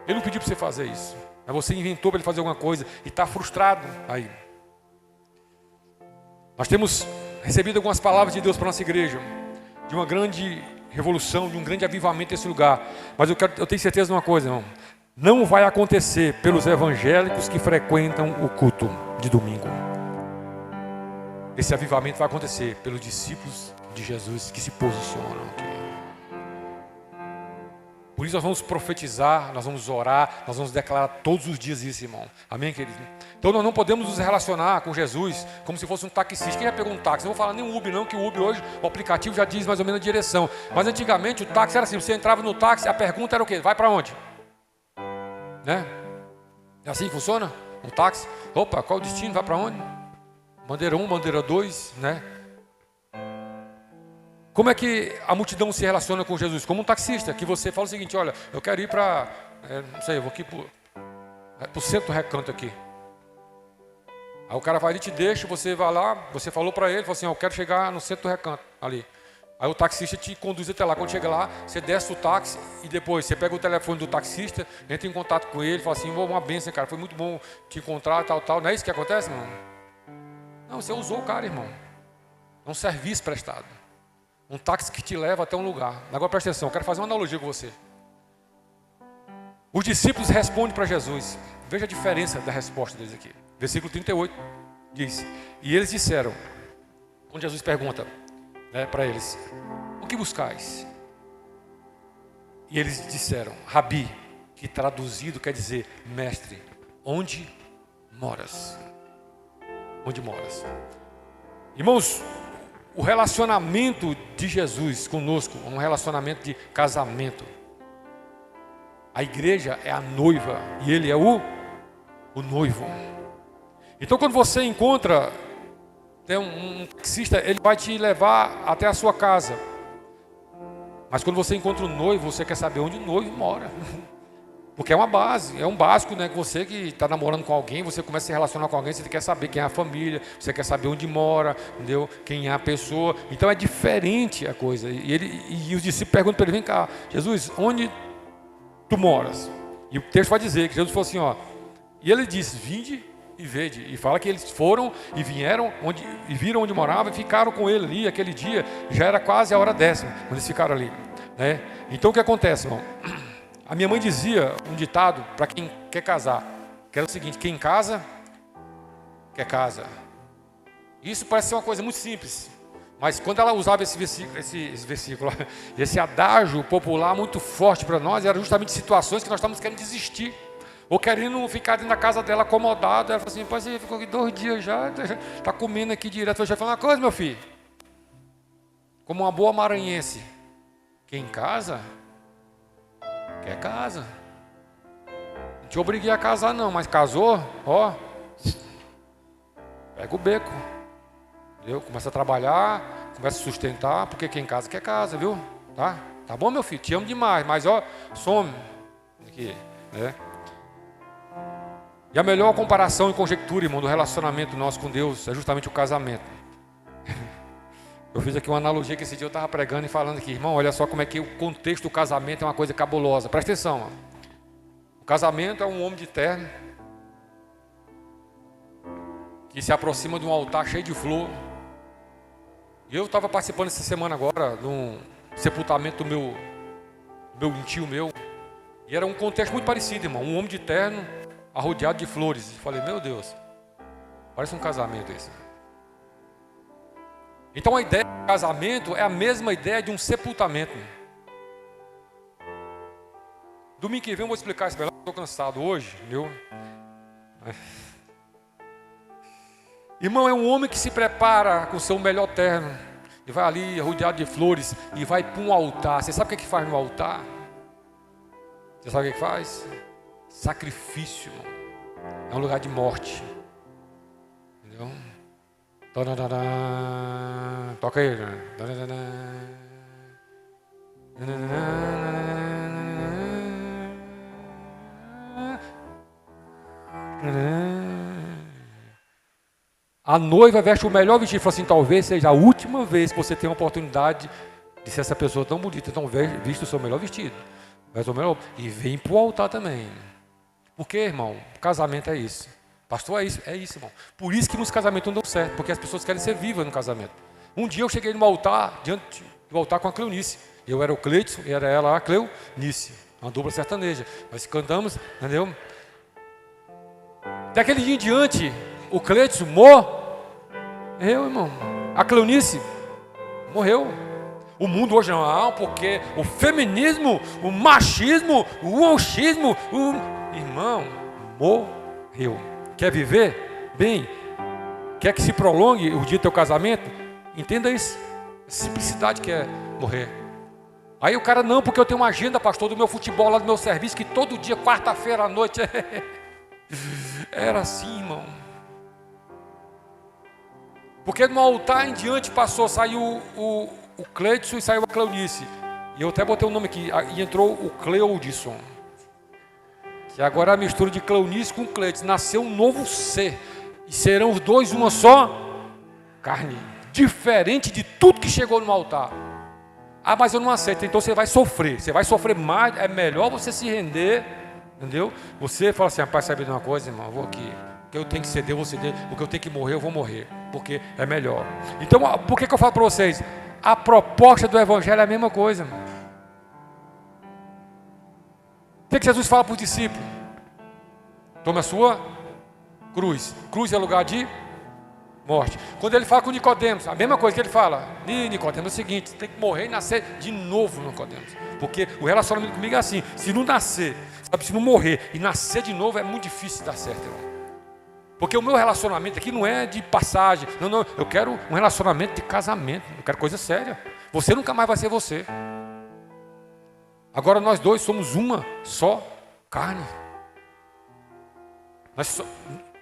Ele não pediu para você fazer isso, mas você inventou para ele fazer alguma coisa e está frustrado aí. Nós temos recebido algumas palavras de Deus para a nossa igreja, de uma grande revolução, de um grande avivamento nesse lugar. Mas eu tenho certeza de uma coisa, irmão. Não vai acontecer pelos evangélicos que frequentam o culto de domingo. Esse avivamento vai acontecer pelos discípulos de Jesus que se posicionam aqui. Por isso nós vamos profetizar, nós vamos orar, nós vamos declarar todos os dias isso, irmão. Amém, querido? Então nós não podemos nos relacionar com Jesus como se fosse um taxista. Quem já pegou um táxi? Não vou falar nem um Uber não, que o Uber hoje, o aplicativo já diz mais ou menos a direção. Mas antigamente o táxi era assim, você entrava no táxi, a pergunta era o quê? Vai para onde? Né? É assim que funciona? Um táxi? Opa, qual o destino? Vai para onde? Bandeira 1, bandeira 2, né? Como é que a multidão se relaciona com Jesus? Como um taxista, que você fala o seguinte, olha, eu quero ir para, não sei, eu vou aqui para o centro do recanto aqui. Aí o cara vai ali, te deixa, você vai lá, você falou para ele, falou assim, eu quero chegar no centro do recanto, ali. Aí o taxista te conduz até lá. Quando chega lá, você desce o táxi e depois você pega o telefone do taxista, entra em contato com ele, fala assim, uma bênção, cara, foi muito bom te encontrar, tal. Não é isso que acontece, irmão? Não, você usou o cara, irmão. É um serviço prestado. Um táxi que te leva até um lugar. Agora presta atenção, eu quero fazer uma analogia com você. Os discípulos respondem para Jesus. Veja a diferença da resposta deles aqui. Versículo 38 diz, e eles disseram, quando Jesus pergunta para eles, o que buscais? E eles disseram, Rabi, que traduzido quer dizer, mestre, onde moras? Onde moras? Irmãos, o relacionamento de Jesus conosco é um relacionamento de casamento. A igreja é a noiva e ele é o noivo. Então quando você encontra um taxista, ele vai te levar até a sua casa. Mas quando você encontra o noivo, você quer saber onde o noivo mora. Porque é uma base, é um básico, né? Você que está namorando com alguém, você começa a se relacionar com alguém, você quer saber quem é a família, você quer saber onde mora, entendeu? Quem é a pessoa. Então é diferente a coisa. E os discípulos perguntam para ele, vem cá, Jesus, onde tu moras? E o texto vai dizer que Jesus falou assim, ó, e ele disse, vinde e vede. E fala que eles foram e vieram e viram onde morava e ficaram com ele ali aquele dia. Já era quase a hora 10ª, quando eles ficaram ali, né? Então o que acontece, irmão? A minha mãe dizia um ditado para quem quer casar, que era o seguinte, quem casa, quer casa. Isso parece ser uma coisa muito simples. Mas quando ela usava esse versículo, esse adágio popular muito forte para nós, era justamente situações que nós estávamos querendo desistir. Ou querendo ficar dentro da casa dela acomodado. Ela falou assim, pai, você ficou aqui 2 dias já, está comendo aqui direto. Eu já falei uma coisa, meu filho. Como uma boa maranhense, quem casa, quer casa. Não te obriguei a casar não, mas casou, ó, pega o beco. Entendeu? Começa a trabalhar, começa a sustentar, porque quem casa quer casa, viu? Tá bom, meu filho, te amo demais, mas ó, some. Aqui, né? E a melhor comparação e conjectura, irmão, do relacionamento nosso com Deus é justamente o casamento. Eu fiz aqui uma analogia que esse dia eu estava pregando e falando aqui, irmão, olha só como é que o contexto do casamento é uma coisa cabulosa. Presta atenção, ó. O casamento é um homem de terno que se aproxima de um altar cheio de flor. E eu estava participando essa semana agora de um sepultamento do meu tio meu. E era um contexto muito parecido, irmão. Um homem de terno arrodeado de flores. E falei, meu Deus, parece um casamento esse. Então a ideia de casamento é a mesma ideia de um sepultamento. Domingo que vem eu vou explicar isso melhor. Estou cansado hoje, viu? Irmão, é um homem que se prepara com o seu melhor terno e vai ali rodeado de flores e vai para um altar. Você sabe o que faz no altar? Você sabe o que faz? Sacrifício, irmão. É um lugar de morte. Entendeu? Toca aí. A noiva veste o melhor vestido. Fala assim, talvez seja a última vez que você tem a oportunidade de ser essa pessoa tão bonita. Então veste o seu melhor vestido. Veste o melhor, e vem para o altar também. Por quê, irmão? O casamento é isso. Pastor, é isso, irmão. Por isso que nos casamentos não dão certo, porque as pessoas querem ser vivas no casamento. Um dia eu cheguei no altar, diante do altar com a Cleonice. Eu era o Cleidson e era ela a Cleonice, uma dupla sertaneja. Nós cantamos, entendeu? Daquele dia em diante, o Cleidson morreu, irmão. A Cleonice morreu. O mundo hoje não, porque o feminismo, o machismo, o machismo, irmão, morreu. Quer viver bem? Quer que se prolongue o dia do teu casamento? Entenda isso. Simplicidade que é morrer. Aí o cara, não, porque eu tenho uma agenda, pastor, do meu futebol lá do meu serviço, que todo dia, quarta-feira à noite. Era assim, irmão. Porque no altar em diante saiu o Cleidson e saiu a Cleonice. E eu até botei o nome aqui, e entrou o Cleudson. Que agora é a mistura de Cleonice com Cleidson. Nasceu um novo ser. E serão os dois uma só carne. Diferente de tudo que chegou no altar. Ah, mas eu não aceito. Então você vai sofrer. Você vai sofrer mais. É melhor você se render. Entendeu? Você fala assim, rapaz, sabe de uma coisa, irmão? Eu vou aqui. O que eu tenho que ceder, eu vou ceder. O que eu tenho que morrer, eu vou morrer. Porque é melhor. Então, por que eu falo para vocês? A proposta do Evangelho é a mesma coisa, irmão. O que Jesus fala para os discípulos? Tome a sua cruz. Cruz é lugar de morte. Quando ele fala com Nicodemos, a mesma coisa que ele fala. Nicodemos é o seguinte, você tem que morrer e nascer de novo, Nicodemos. Porque o relacionamento comigo é assim. Se não nascer, sabe, se não morrer e nascer de novo, é muito difícil dar certo, irmão. Porque o meu relacionamento aqui não é de passagem. Não, eu quero um relacionamento de casamento. Eu quero coisa séria. Você nunca mais vai ser você. Agora nós dois somos uma só carne.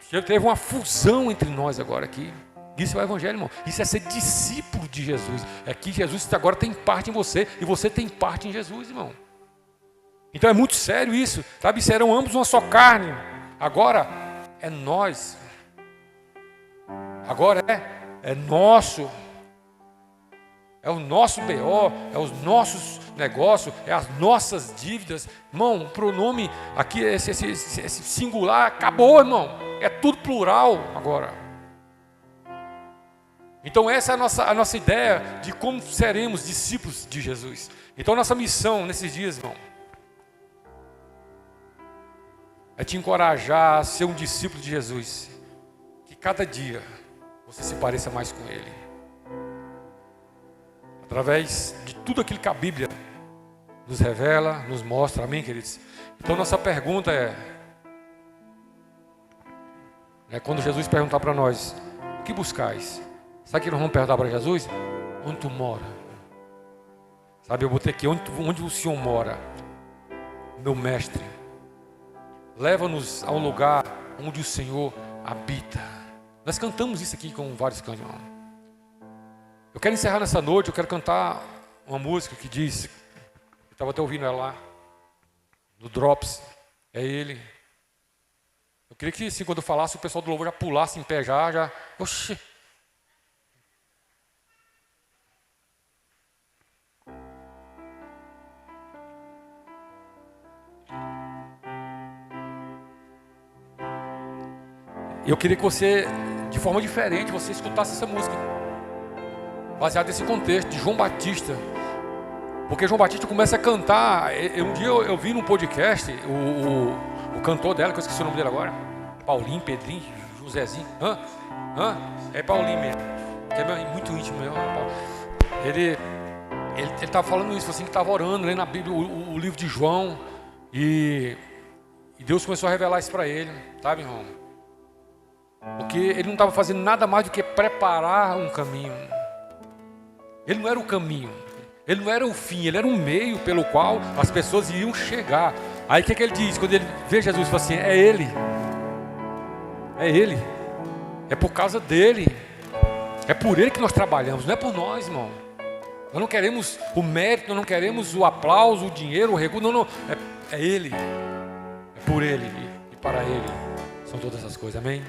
Teve uma fusão entre nós agora aqui. Isso é o Evangelho, irmão. Isso é ser discípulo de Jesus. É que Jesus agora tem parte em você e você tem parte em Jesus, irmão. Então é muito sério isso. Sabe, serão ambos uma só carne. Agora é nós. Agora é nosso. É o nosso BO, é os nossos negócios, é as nossas dívidas. Irmão, o pronome aqui, esse singular, acabou, irmão. É tudo plural agora. Então essa é a nossa ideia de como seremos discípulos de Jesus. Então nossa missão nesses dias, irmão, é te encorajar a ser um discípulo de Jesus. Que cada dia você se pareça mais com Ele. Através de tudo aquilo que a Bíblia nos revela, nos mostra, amém, queridos? Então nossa pergunta é quando Jesus perguntar para nós, o que buscais? Sabe o que nós vamos perguntar para Jesus? Onde tu mora? Sabe, eu botei aqui, onde o Senhor mora? Meu mestre, leva-nos ao lugar onde o Senhor habita. Nós cantamos isso aqui com vários cânticos. Eu quero encerrar nessa noite, eu quero cantar uma música que diz, eu estava até ouvindo ela lá, no Drops, é Ele. Eu queria que, assim, quando eu falasse, o pessoal do louvor já pulasse em pé já. Oxi. Eu queria que você, de forma diferente, você escutasse essa música, baseado nesse contexto de João Batista. Porque João Batista começa a cantar. Um dia eu vi num podcast o cantor dela, que eu esqueci o nome dele agora, Paulinho, Pedrinho, Josézinho. É Paulinho mesmo, que é muito íntimo mesmo. Ele estava falando isso, assim, que estava orando, lendo na Bíblia, o livro de João, e Deus começou a revelar isso para ele, sabe, irmão? Porque ele não estava fazendo nada mais do que preparar um caminho. Ele não era o caminho, ele não era o fim, ele era um meio pelo qual as pessoas iam chegar. Aí o que ele diz? Quando ele vê Jesus, ele fala assim, é Ele. É Ele. É por causa dele. É por Ele que nós trabalhamos, não é por nós, irmão. Nós não queremos o mérito, nós não queremos o aplauso, o dinheiro, o recurso, não. É Ele. É por Ele e para Ele são todas essas coisas, amém?